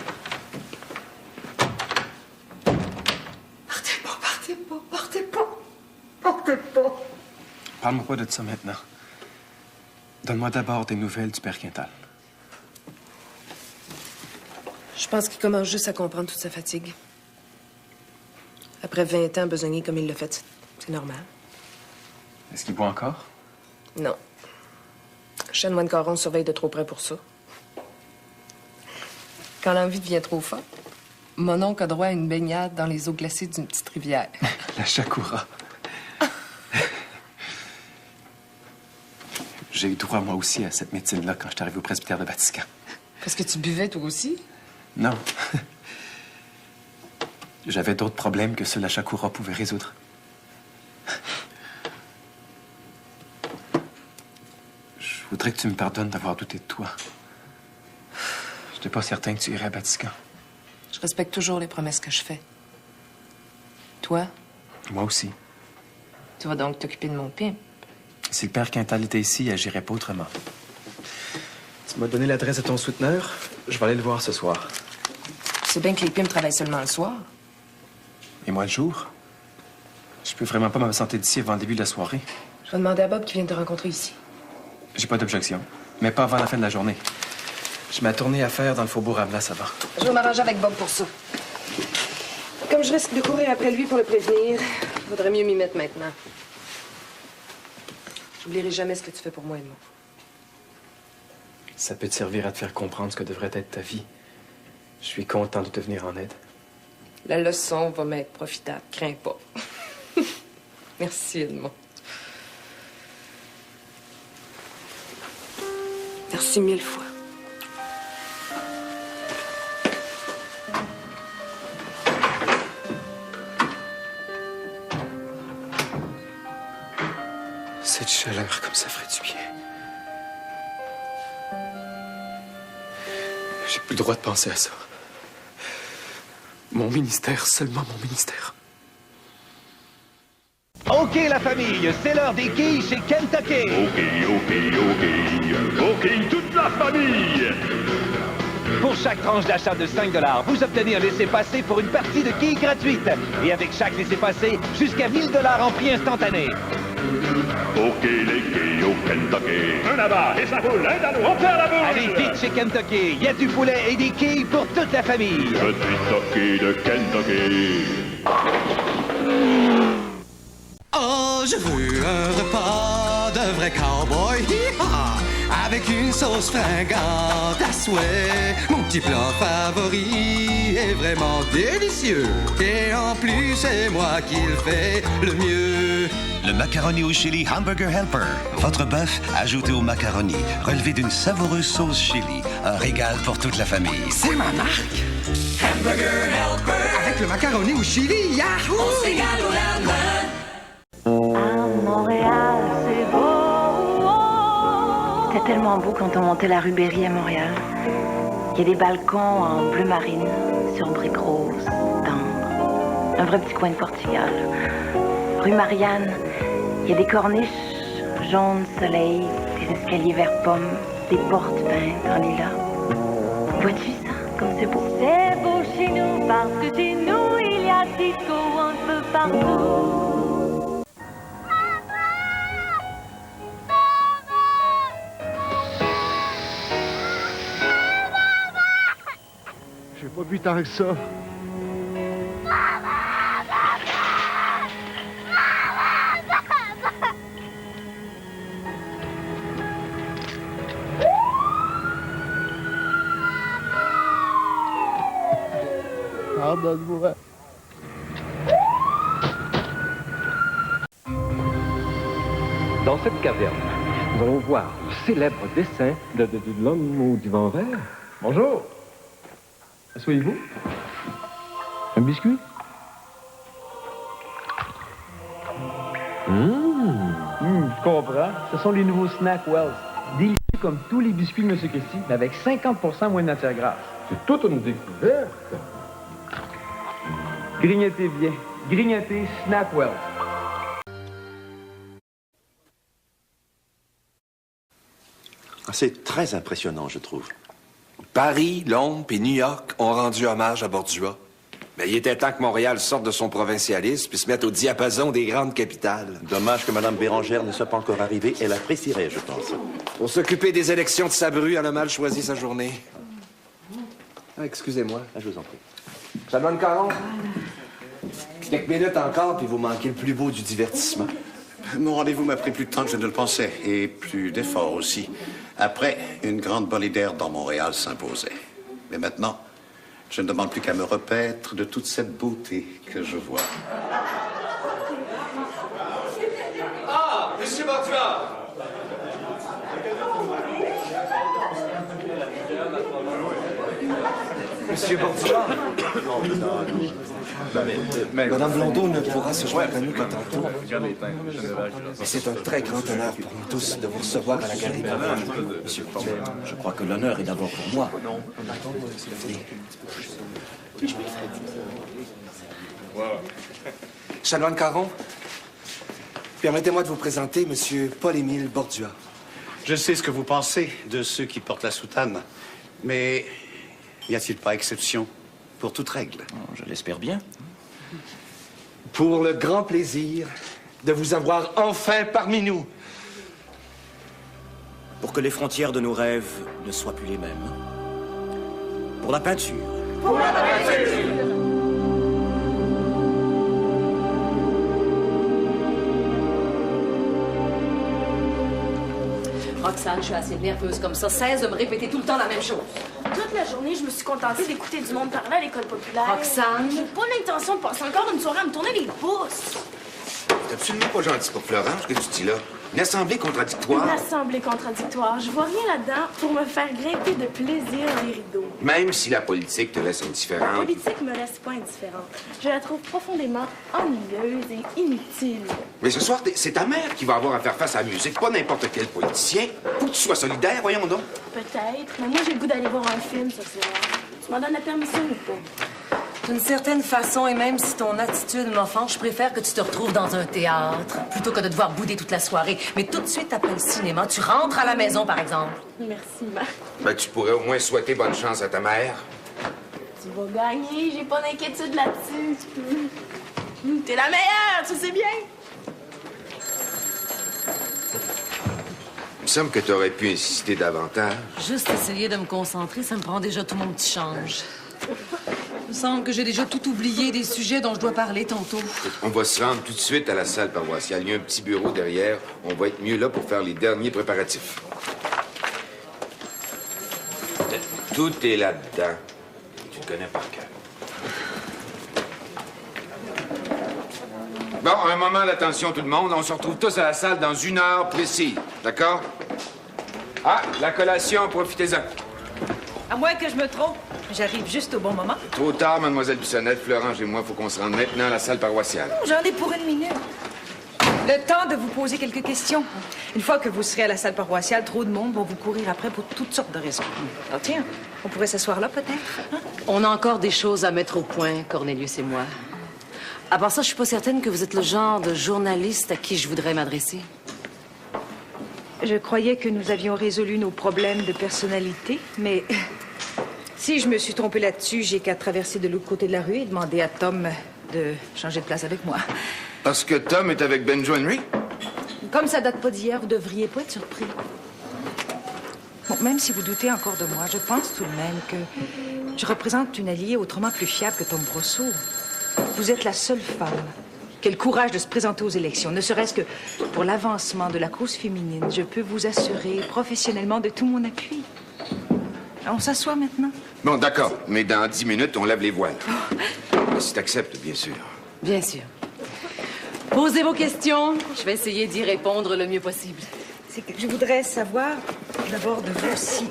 Partez pas, partez pas, partez pas. Partez pas. Parle-moi pas de ça maintenant. Donne-moi d'abord des nouvelles du père Quintal. Je pense qu'il commence juste à comprendre toute sa fatigue. Après 20 ans besogné comme il l'a fait, c'est normal. Est-ce qu'il boit encore? Non. Chanoine Caron surveille de trop près pour ça. Quand l'envie devient trop forte, mon oncle a droit à une baignade dans les eaux glacées d'une petite rivière. La Chakura. J'ai eu droit, moi aussi, à cette médecine-là quand je suis arrivé au presbytère de Vatican. Parce que tu buvais, toi aussi? Non. J'avais d'autres problèmes que ceux la Chakura pouvait résoudre. Je voudrais que tu me pardonnes d'avoir douté de toi. Je n'étais pas certain que tu irais à Vatican. Je respecte toujours les promesses que je fais. Toi? Moi aussi. Tu vas donc t'occuper de mon pimp. Si le père Quintal était ici, j'agirais pas autrement. Tu m'as donné l'adresse de ton souteneur. Je vais aller le voir ce soir. Tu sais bien que les pimps travaillent seulement le soir. Et moi, le jour? Je peux vraiment pas m'absenter d'ici avant le début de la soirée. Je vais demander à Bob qui vient te rencontrer ici. J'ai pas d'objection. Mais pas avant la fin de la journée. J'ai ma tournée à faire dans le faubourg Ramlas avant. Je vais m'arranger avec Bob pour ça. Comme je risque de courir après lui pour le prévenir, il vaudrait mieux m'y mettre maintenant. J'oublierai jamais ce que tu fais pour moi, Edmond. Ça peut te servir à te faire comprendre ce que devrait être ta vie. Je suis content de te venir en aide. La leçon va m'être profitable, crains pas. Merci, Edmond. Merci 1000 fois. Cette chaleur, comme ça ferait du bien. J'ai plus le droit de penser à ça. Mon ministère, seulement mon ministère. OK, la famille, c'est l'heure des quilles chez Kentucky. OK, toute la famille. Pour chaque tranche d'achat de 5 $, vous obtenez un laissez-passer pour une partie de quilles gratuite. Et avec chaque laissez-passer, jusqu'à 1000 $ en prix instantané. OK, les quilles au Kentucky. Un là-bas, et ça roule, un dans l'eau, on perd la boule. Allez vite chez Kentucky, il y a du poulet et des quilles pour toute la famille. Je suis Toki de Kentucky. Oh, je veux un repas de un vrai cowboy, avec une sauce fringante à souhait. Mon petit plat favori est vraiment délicieux. Et en plus, c'est moi qui le fais le mieux. Le macaroni au chili Hamburger Helper. Votre bœuf ajouté au macaroni, relevé d'une savoureuse sauce chili. Un régal pour toute la famille. C'est ma marque. Hamburger Helper. Avec le macaroni au chili, yahoo! On se régale au lendemain. Montréal, c'est beau. C'était tellement beau quand on montait la rue Berry à Montréal. Il y a des balcons en bleu marine, sur briques roses, tendres. Un vrai petit coin de Portugal. Rue Marianne, il y a des corniches jaunes soleil, des escaliers vert pomme, des portes peintes en lilas. Vois-tu ça, comme c'est beau? C'est beau chez nous parce que chez nous, il y a disco un peu partout. J'ai pas bu tant que ça. Pardonne-moi. Dans cette caverne, nous allons voir le célèbre dessin de l'homme au divan vert. Bonjour. Asseyez-vous. Un biscuit? Je comprends. Ce sont les nouveaux Snack Wells. Délicieux comme tous les biscuits de M. Christie, mais avec 50% moins de matière grasse. C'est toute une découverte. Grignotez bien. Grignotez Snack Wells. C'est très impressionnant, je trouve. Paris, Londres et New York ont rendu hommage à Bordua. Mais il était temps que Montréal sorte de son provincialisme puis se mette au diapason des grandes capitales. Dommage que Mme Bérangère ne soit pas encore arrivée. Elle apprécierait, je pense. Pour s'occuper des élections de Sabru, elle a mal choisi sa journée. Ah, excusez-moi. Ah, je vous en prie. Ça donne 40? Quelques minutes encore, puis vous manquez le plus beau du divertissement. Mon rendez-vous m'a pris plus de temps que je ne le pensais, et plus d'efforts aussi. Après, une grande bolée d'air dans Montréal s'imposait. Mais maintenant, je ne demande plus qu'à me repaître de toute cette beauté que je vois. Ah, Monsieur Bordua! Monsieur Bordua? Madame Blondeau ne pourra se joindre à nous que tantôt. Mais c'est un très grand honneur pour nous tous de vous recevoir à la Galerie Montréal. Monsieur, je crois que l'honneur est d'abord pour moi. Chanoine Caron, permettez-moi de vous présenter Monsieur Paul-Émile Bordua. Je sais ce que vous pensez de ceux qui portent la soutane, mais n'y a-t-il pas exception pour toute règle? Je l'espère bien. Pour le grand plaisir de vous avoir enfin parmi nous. Pour que les frontières de nos rêves ne soient plus les mêmes. Pour la peinture. Pour la peinture! Roxane, je suis assez nerveuse comme ça. Cesse de me répéter tout le temps la même chose. Toute la journée, je me suis contentée d'écouter du monde parler à l'école populaire. Roxane? J'ai pas l'intention de passer encore une soirée à me tourner les pouces. C'est absolument pas gentil pour Florence, ce que tu dis là. Une assemblée contradictoire. Une assemblée contradictoire. Je vois rien là-dedans pour me faire grimper de plaisir les rideaux. Même si la politique te laisse indifférente. La politique me laisse pas indifférente. Je la trouve profondément ennuyeuse et inutile. Mais ce soir, c'est ta mère qui va avoir à faire face à la musique, pas n'importe quel politicien. Faut que tu sois solidaire, voyons donc. Peut-être, mais moi j'ai le goût d'aller voir un film ce soir. Tu m'en donnes la permission ou pas? D'une certaine façon, et même si ton attitude m'offense, je préfère que tu te retrouves dans un théâtre, plutôt que de devoir bouder toute la soirée. Mais tout de suite après le cinéma, tu rentres à la maison, par exemple. Merci, Marc. Ben, tu pourrais au moins souhaiter bonne chance à ta mère. Tu vas gagner, j'ai pas d'inquiétude là-dessus. T'es la meilleure, tu le sais bien. Il me semble que tu aurais pu insister davantage. Juste essayer de me concentrer, ça me prend déjà tout mon petit change. Il me semble que j'ai déjà tout oublié des sujets dont je dois parler tantôt. On va se rendre tout de suite à la salle paroissiale. Il y a un petit bureau derrière. On va être mieux là pour faire les derniers préparatifs. Tout est là-dedans. Tu le connais par cœur. Bon, un moment d'attention tout le monde. On se retrouve tous à la salle dans 1 heure précise. D'accord? Ah, la collation, profitez-en. À moins que je me trompe, j'arrive juste au bon moment. Trop tard, mademoiselle Bissonnette, Florence et moi, faut qu'on se rende maintenant à la salle paroissiale. J'en ai pour 1 minute. Le temps de vous poser quelques questions. Une fois que vous serez à la salle paroissiale, trop de monde vont vous courir après pour toutes sortes de raisons. Ah, tiens, on pourrait s'asseoir là, peut-être? Hein? On a encore des choses à mettre au point, Cornelius et moi. À part ça, je suis pas certaine que vous êtes le genre de journaliste à qui je voudrais m'adresser. Je croyais que nous avions résolu nos problèmes de personnalité, mais si je me suis trompée là-dessus, j'ai qu'à traverser de l'autre côté de la rue et demander à Tom de changer de place avec moi. Parce que Tom est avec Benjo Henry? Comme ça date pas d'hier, vous devriez pas être surpris. Bon, même si vous doutez encore de moi, je pense tout de même que je représente une alliée autrement plus fiable que Tom Brosseau. Vous êtes la seule femme qui a le courage de se présenter aux élections, ne serait-ce que pour l'avancement de la cause féminine. Je peux vous assurer professionnellement de tout mon appui. On s'assoit maintenant? Bon, d'accord, mais dans 10 minutes, on lève les voiles. Si t'acceptes, bien sûr. Bien sûr. Posez vos questions. Je vais essayer d'y répondre le mieux possible. C'est que je voudrais savoir, d'abord, de vous aussi.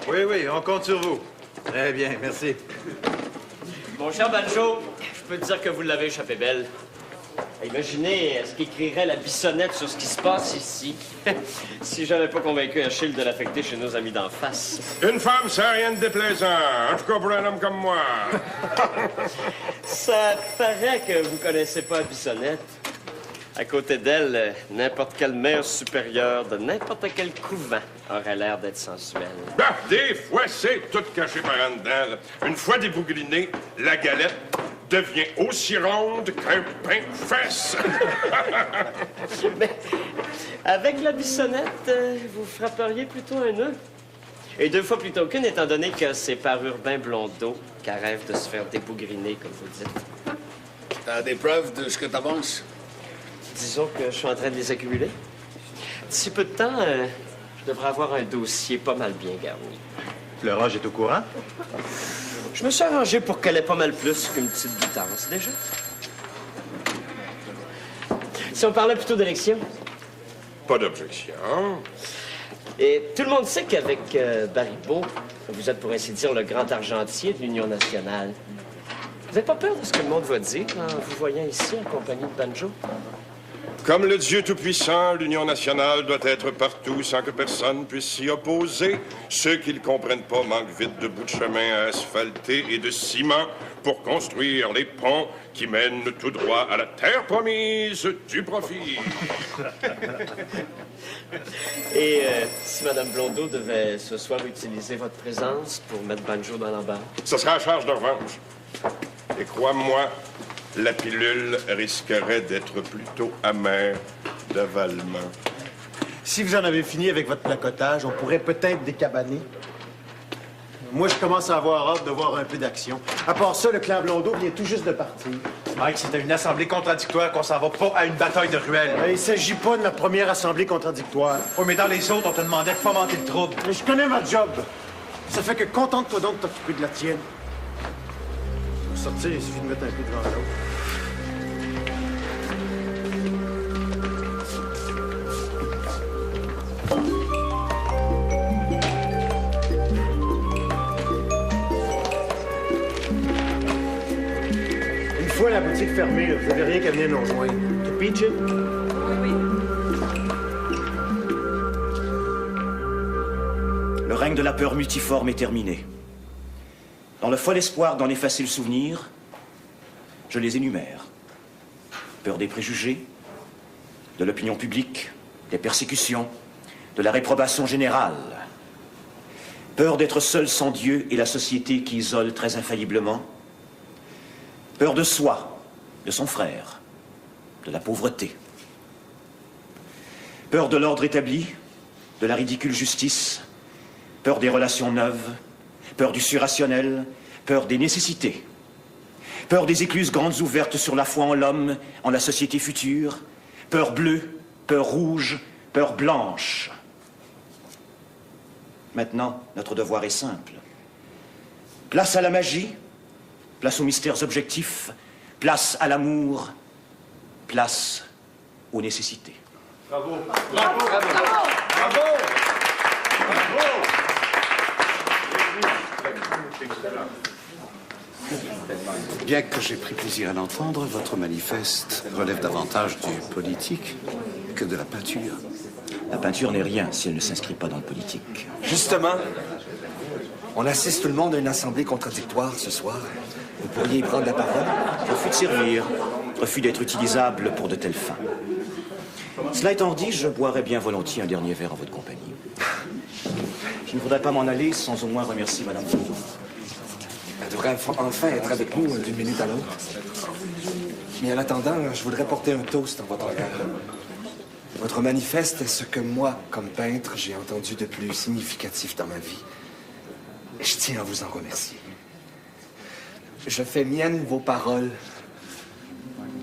Oui, on compte sur vous. Très bien, merci. Mon cher Banjo, je peux te dire que vous l'avez échappé belle. Imaginez ce qu'écrirait la Bissonnette sur ce qui se passe ici. Si j'avais pas convaincu Achille de l'affecter chez nos amis d'en face. Une femme, c'est rien de déplaisant. En tout cas, pour un homme comme moi. Ça paraît que vous connaissez pas la Bissonnette. À côté d'elle, n'importe quelle mère supérieure de n'importe quel couvent aurait l'air d'être sensuelle. Bah, des fois, c'est tout caché par en dedans. Là. Une fois débougrinée, la galette devient aussi ronde qu'un pain de fesse. Mais avec la Bissonnette, vous frapperiez plutôt un nœud. Et 2 fois plutôt qu'une, étant donné que c'est par Urbain Blondeau qu'elle rêve de se faire débougriner, comme vous dites. T'as des preuves de ce que t'avances? Disons que je suis en train de les accumuler. D'ici peu de temps, je devrais avoir un dossier pas mal bien garni. Florence est au courant? Je me suis arrangé pour qu'elle ait pas mal plus qu'une petite guitance, déjà. Si on parlait plutôt d'élection. Pas d'objection. Et tout le monde sait qu'avec Baribeau, vous êtes pour ainsi dire le grand argentier de l'Union nationale. Vous n'avez pas peur de ce que le monde va dire en vous voyant ici en compagnie de Banjo? Comme le Dieu Tout-Puissant, l'Union nationale doit être partout sans que personne puisse s'y opposer. Ceux qui ne comprennent pas manquent vite de bouts de chemin à asphalter et de ciment pour construire les ponts qui mènent tout droit à la terre promise du profit. Et si Mme Blondeau devait ce soir utiliser votre présence pour mettre Banjo dans l'embarras? Ce sera à charge de revanche. Et crois-moi, la pilule risquerait d'être plutôt amère d'avalement. Si vous en avez fini avec votre placotage, on pourrait peut-être décabaner. Moi, je commence à avoir hâte de voir un peu d'action. À part ça, le clan Blondeau vient tout juste de partir. Mike, c'était une assemblée contradictoire qu'on s'en va pas à une bataille de ruelles. Il s'agit pas de la première assemblée contradictoire. Oui, mais dans les autres, on te demandait de fomenter le trouble. Mais je connais ma job. Ça fait que contente-toi donc de t'occuper de la tienne. Pour sortir, il suffit de mettre un peu devant l'autre. Une fois la boutique fermée, vous n'avez rien qu'à venir nous rejoindre. Tu pitches? Oui. Le règne de la peur multiforme est terminé. Dans le fol espoir d'en effacer le souvenir, je les énumère. Peur des préjugés, de l'opinion publique, des persécutions, de la réprobation générale. Peur d'être seul sans Dieu et la société qui isole très infailliblement. Peur de soi, de son frère, de la pauvreté. Peur de l'ordre établi, de la ridicule justice, peur des relations neuves, peur du surrationnel, peur des nécessités, Peur des écluses grandes ouvertes sur la foi en l'homme, en la société future. Peur bleue, peur rouge, peur blanche. Maintenant, notre devoir est simple. Place à la magie, place aux mystères objectifs, place à l'amour, place aux nécessités. Bravo! Bravo! Bravo! Bravo! Bien que j'ai pris plaisir à l'entendre, votre manifeste relève davantage du politique que de la peinture. La peinture n'est rien si elle ne s'inscrit pas dans le politique. Justement, on assiste tout le monde à une assemblée contradictoire ce soir. Vous pourriez y prendre la parole? Refus de servir, refus d'être utilisable pour de telles fins. Cela étant dit, je boirais bien volontiers un dernier verre en votre compagnie. Je ne voudrais pas m'en aller sans au moins remercier Madame Blondeau. Elle devrait enfin être avec nous d'une minute à l'autre. Mais en attendant, je voudrais porter un toast en votre honneur. Votre manifeste est ce que moi, comme peintre, j'ai entendu de plus significatif dans ma vie. Je tiens à vous en remercier. Je fais miennes vos paroles.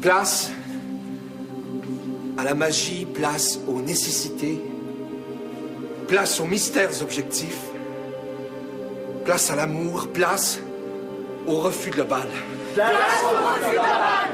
Place à la magie, place aux nécessités, place aux mystères objectifs, place à l'amour, place au refus global. Place au refus global!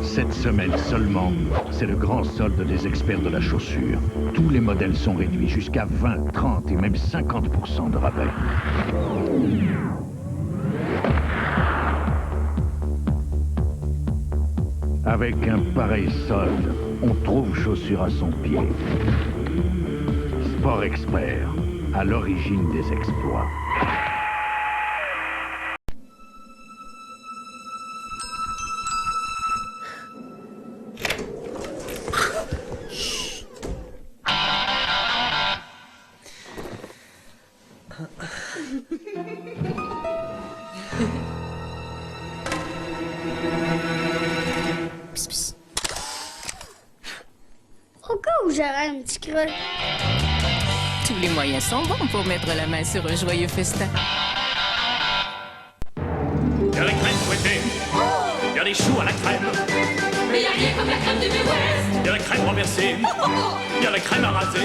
Cette semaine seulement, c'est le grand solde des experts de la chaussure. Tous les modèles sont réduits jusqu'à 20, 30 et même 50% de rabais. Avec un pareil solde, on trouve chaussures à son pied. Sport Expert, à l'origine des exploits. Au cas où j'aurais un petit creux. Tous les moyens sont bons pour mettre la main sur un joyeux festin. Il y a la crème fouettée. Il y a des choux à la crème. Mais y'a rien comme la crème du Midwest. Il y a la crème renversée. Il y a la crème à raser.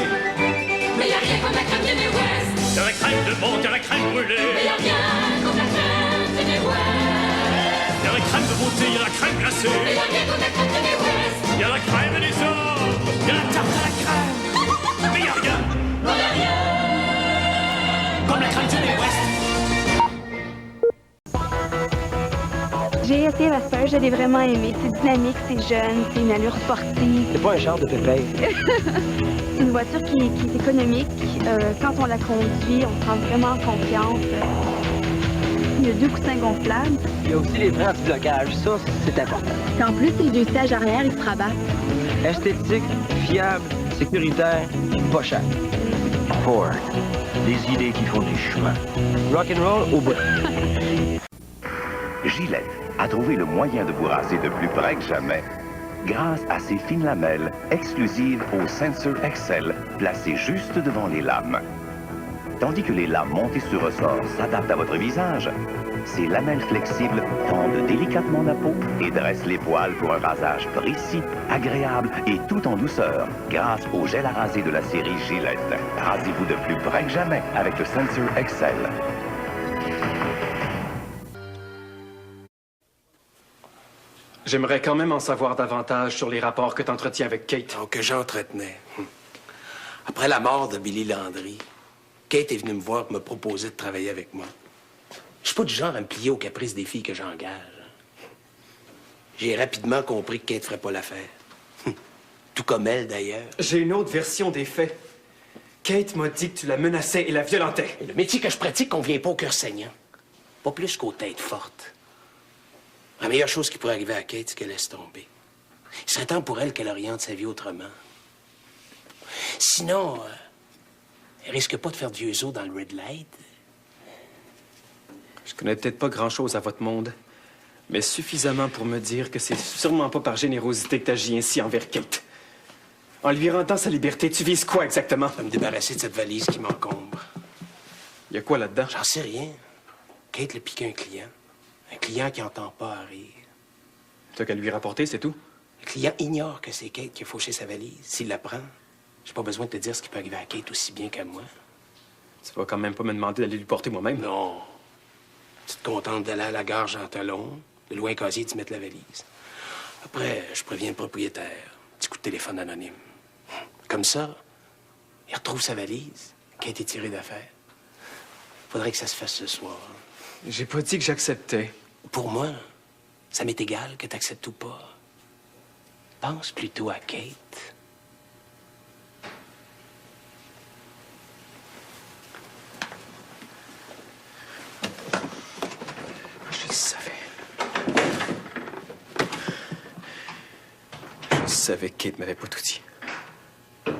Mais y'a rien comme la crème du Midwest. Il y a la crème de menthe, il y a la crème brûlée. Mais y'a rien comme la crème du Midwest. Il y a la crème de beauté, il y a la crème glacée. Mais y'a rien comme la crème du Midwest. Il y a la crème des hommes. Il y a la tarte à la crème. Mais il y a rien. Non, y'a rien comme la crème du Midwest. J'ai essayé l'Asper, je l'ai vraiment aimé. C'est dynamique, c'est jeune, c'est une allure sportive. C'est pas un char de pépé. C'est une voiture qui est économique. Quand on la conduit, on se sent vraiment en confiance. Il y a 2 coussins gonflables. Il y a aussi les freins anti-blocage, ça, c'est important. Puis en plus, les 2 sièges arrière, ils se rabattent. Esthétique, fiable, sécuritaire, pas cher. Ford, des idées qui font du chemin. Rock'n'roll au bout. Gillette a trouvé le moyen de vous raser de plus près que jamais grâce à ses fines lamelles exclusives au Sensor XL placées juste devant les lames. Tandis que les lames montées sur ressort s'adaptent à votre visage, ces lamelles flexibles tendent délicatement la peau et dressent les poils pour un rasage précis, agréable et tout en douceur grâce au gel à raser de la série Gillette. Rasez-vous de plus près que jamais avec le Sensor XL. J'aimerais quand même en savoir davantage sur les rapports que tu entretiens avec Kate. Oh, que j'entretenais. Après la mort de Billy Landry, Kate est venue me voir pour me proposer de travailler avec moi. Je suis pas du genre à me plier aux caprices des filles que j'engage. J'ai rapidement compris que Kate ferait pas l'affaire. Tout comme elle, d'ailleurs. J'ai une autre version des faits. Kate m'a dit que tu la menaçais et la violentais. Le métier que je pratique convient pas au cœur saignant. Pas plus qu'aux têtes fortes. La meilleure chose qui pourrait arriver à Kate, c'est qu'elle laisse tomber. Il serait temps pour elle qu'elle oriente sa vie autrement. Sinon, elle risque pas de faire de vieux os dans le red light. Je connais peut-être pas grand-chose à votre monde, Mais suffisamment pour me dire que c'est sûrement pas par générosité que t'agis ainsi envers Kate. En lui rendant sa liberté, tu vises quoi exactement? À me débarrasser de cette valise qui m'encombre. Y a quoi là-dedans? J'en sais rien. Kate l'a piqué un client. Un client qui n'entend pas rire. T'as qu'à lui rapporter, c'est tout? Le client ignore que c'est Kate qui a fauché sa valise. S'il la prend, j'ai pas besoin de te dire ce qui peut arriver à Kate aussi bien qu'à moi. Tu vas quand même pas me demander d'aller lui porter moi-même? Non. Tu te contentes d'aller à la gare Jean Talon, de louer un casier et d'y mettre la valise. Après, je préviens le propriétaire. Petit coup de téléphone anonyme. Comme ça, il retrouve sa valise qui a été tirée d'affaire. Faudrait que ça se fasse ce soir. J'ai pas dit que j'acceptais. Pour moi, ça m'est égal que t'acceptes ou pas. Pense plutôt à Kate. Je le savais. Je savais que Kate m'avait pas tout dit. Oh,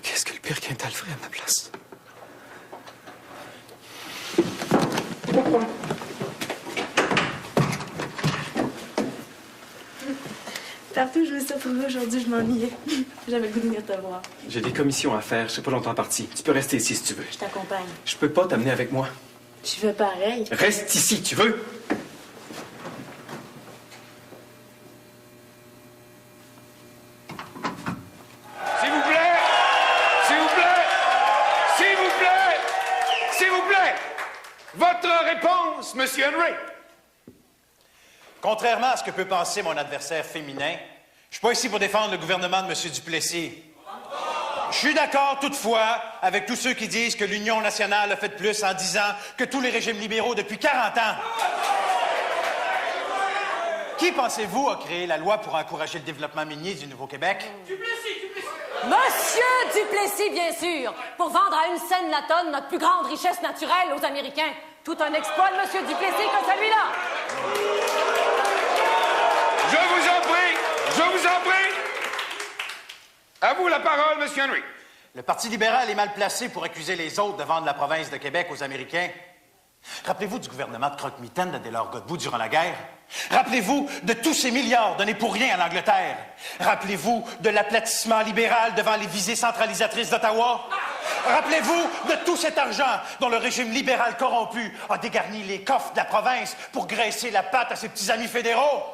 qu'est-ce que le pire Quintal ferait à ma place? Partout, je me suis retrouvée aujourd'hui, je m'ennuyais. J'avais le goût de venir te voir. J'ai des commissions à faire, je serai pas longtemps parti. Tu peux rester ici si tu veux. Je t'accompagne. Je peux pas t'amener avec moi. Tu fais pareil. Reste ici, tu veux? S'il vous plaît! S'il vous plaît! S'il vous plaît! S'il vous plaît! Votre réponse, Monsieur Henry? Contrairement à ce que peut penser mon adversaire féminin, je suis pas ici pour défendre le gouvernement de M. Duplessis. Je suis d'accord, toutefois, avec tous ceux qui disent que l'Union nationale a fait plus en 10 ans que tous les régimes libéraux depuis 40 ans. Qui, pensez-vous, a créé la loi pour encourager le développement minier du Nouveau-Québec? Monsieur Duplessis, bien sûr, pour vendre à 1 cent la tonne notre plus grande richesse naturelle aux Américains. Tout un exploit de Monsieur Duplessis que celui-là. Je vous en prie! Je vous en prie! À vous la parole, Monsieur Henry. Le Parti libéral est mal placé pour accuser les autres de vendre la province de Québec aux Américains. Rappelez-vous du gouvernement de Croque-Mitaine de Delaure Godbout durant la guerre. Rappelez-vous de tous ces milliards donnés pour rien à l'Angleterre. Rappelez-vous de l'aplatissement libéral devant les visées centralisatrices d'Ottawa. Rappelez-vous de tout cet argent dont le régime libéral corrompu a dégarni les coffres de la province pour graisser la patte à ses petits amis fédéraux.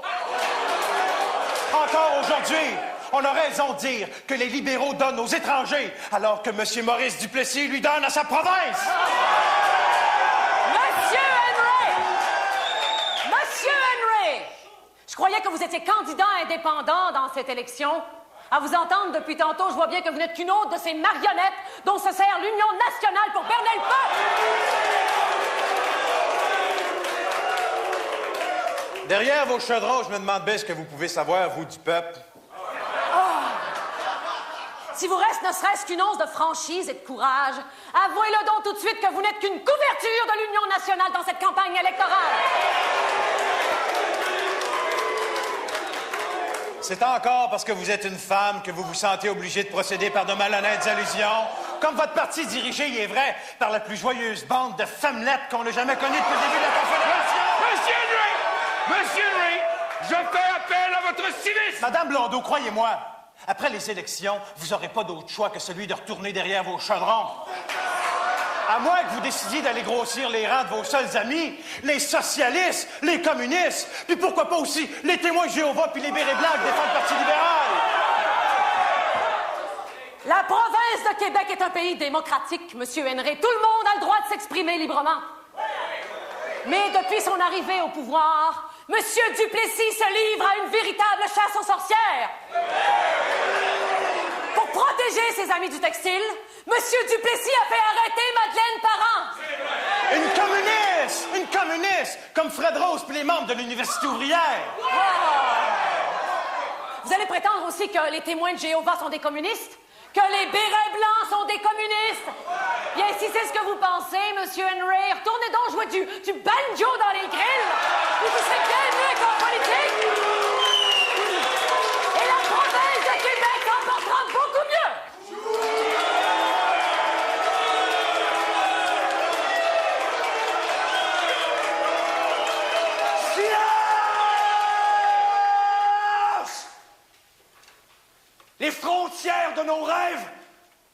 Encore aujourd'hui, on a raison de dire que les libéraux donnent aux étrangers alors que M. Maurice Duplessis lui donne à sa province. Monsieur Henry! Je croyais que vous étiez candidat indépendant dans cette élection. À vous entendre depuis tantôt, je vois bien que vous n'êtes qu'une autre de ces marionnettes dont se sert l'Union nationale pour berner le peuple! Derrière vos chaudrons, je me demande bien ce que vous pouvez savoir, vous, du peuple. Si vous reste ne serait-ce qu'une once de franchise et de courage, avouez-le donc tout de suite que vous n'êtes qu'une couverture de l'Union nationale dans cette campagne électorale. C'est encore parce que vous êtes une femme que vous vous sentez obligée de procéder par de malhonnêtes allusions, comme votre parti dirigé, il est vrai, par la plus joyeuse bande de femmelettes qu'on ait jamais connue depuis le début de la Confédération. Monsieur Henry! Monsieur Henry! Je fais appel à votre civisme! Madame Blondeau, croyez-moi, après les élections, vous n'aurez pas d'autre choix que celui de retourner derrière vos chaudrons. À moins que vous décidiez d'aller grossir les rangs de vos seuls amis, les socialistes, les communistes, puis pourquoi pas aussi les témoins de Jéhovah puis les bérets blancs qui défendent le Parti libéral. La province de Québec est un pays démocratique, Monsieur Henry. Tout le monde a le droit de s'exprimer librement. Mais depuis son arrivée au pouvoir, Monsieur Duplessis se livre à une véritable chasse aux sorcières. Pour protéger ses amis du textile, Monsieur Duplessis a fait arrêter Madeleine Parent. Une communiste, comme Fred Rose puis les membres de l'Université ouvrière. Vous allez prétendre aussi que les témoins de Jéhovah sont des communistes? Que les bérets blancs sont des communistes? Bien, si c'est ce que vous pensez, Monsieur Henry, retournez donc jouer du banjo dans les grilles. Vous serez bien mieux qu'en politique. Et la province de Québec en portera beaucoup mieux. de nos rêves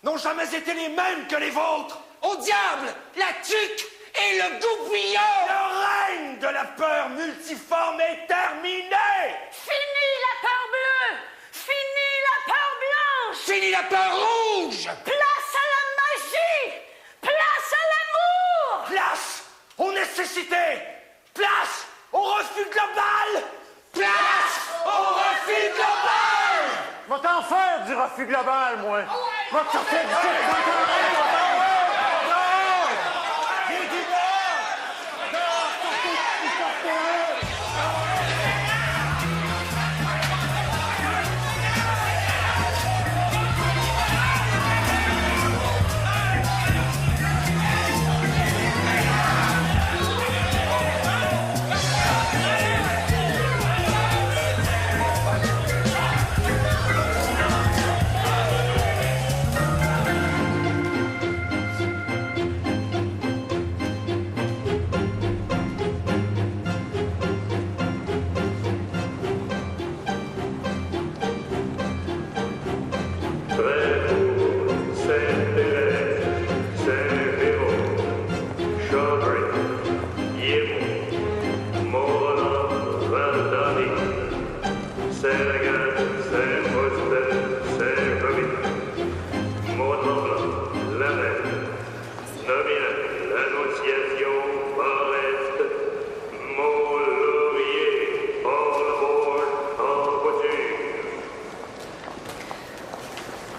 n'ont jamais été les mêmes que les vôtres. Au diable, la tuque et le goupillon! Le règne de la peur multiforme est terminé! Fini la peur bleue! Fini la peur blanche! Fini la peur rouge! Place à la magie! Place à l'amour! Place aux nécessités! Place au refus global! Place au refus global! Va t'en faire du refus global, moi! Va t'en faire du refus global!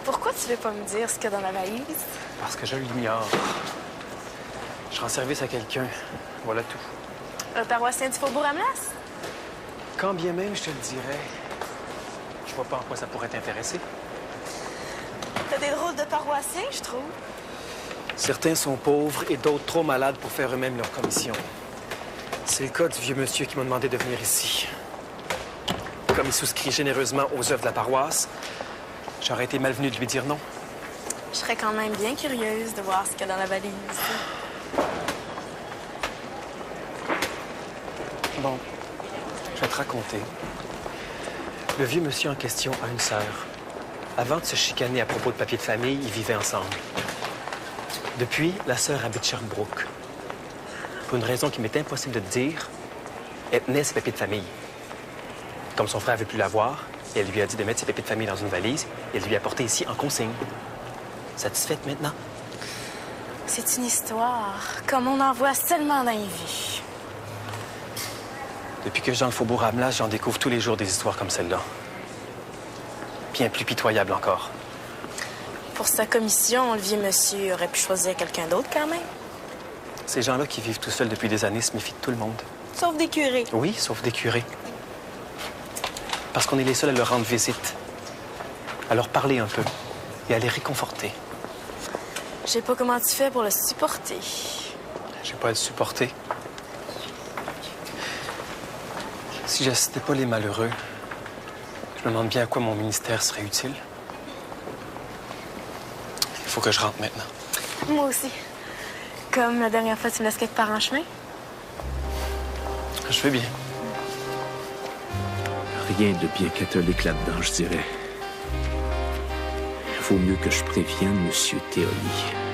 Pourquoi tu veux pas me dire ce qu'il y a dans la valise? Parce que je l'ignore. Je rends service à quelqu'un. Voilà tout. Un paroissien du Faubourg Ramlas? Quand bien même je te le dirais, je vois pas en quoi ça pourrait t'intéresser. T'as des drôles de paroissiens, je trouve. Certains sont pauvres et d'autres trop malades pour faire eux-mêmes leur commission. C'est le cas du vieux monsieur qui m'a demandé de venir ici. Comme il souscrit généreusement aux œuvres de la paroisse, j'aurais été malvenu de lui dire non. Je serais quand même bien curieuse de voir ce qu'il y a dans la valise. Bon, je vais te raconter. Le vieux monsieur en question a une sœur. Avant de se chicaner à propos de papier de famille, ils vivaient ensemble. Depuis, la sœur habite Sherbrooke. Pour une raison qui m'est impossible de te dire, elle tenait ses papiers de famille. Comme son frère ne veut plus la voir, elle lui a dit de mettre ses papiers de famille dans une valise et de lui apporter ici en consigne. Satisfaite maintenant? C'est une histoire, comme on en voit seulement dans les vies. Depuis que je suis dans le Faubourg Ramlas, j'en découvre tous les jours des histoires comme celle-là. Bien plus pitoyables encore. Pour sa commission, le vieux monsieur aurait pu choisir quelqu'un d'autre quand même. Ces gens-là qui vivent tout seuls depuis des années se méfient de tout le monde. Sauf des curés. Oui, sauf des curés. Parce qu'on est les seuls à leur rendre visite, à leur parler un peu et à les réconforter. Je sais pas comment tu fais pour le supporter. Je vais pas le supporter. Si j'assistais pas les malheureux, je me demande bien à quoi mon ministère serait utile. Il faut que je rentre maintenant. Moi aussi. Comme la dernière fois, tu me laisses quelque part en chemin. Je vais bien. Rien de bien catholique là-dedans, je dirais. Il vaut mieux que je prévienne M. Théoli.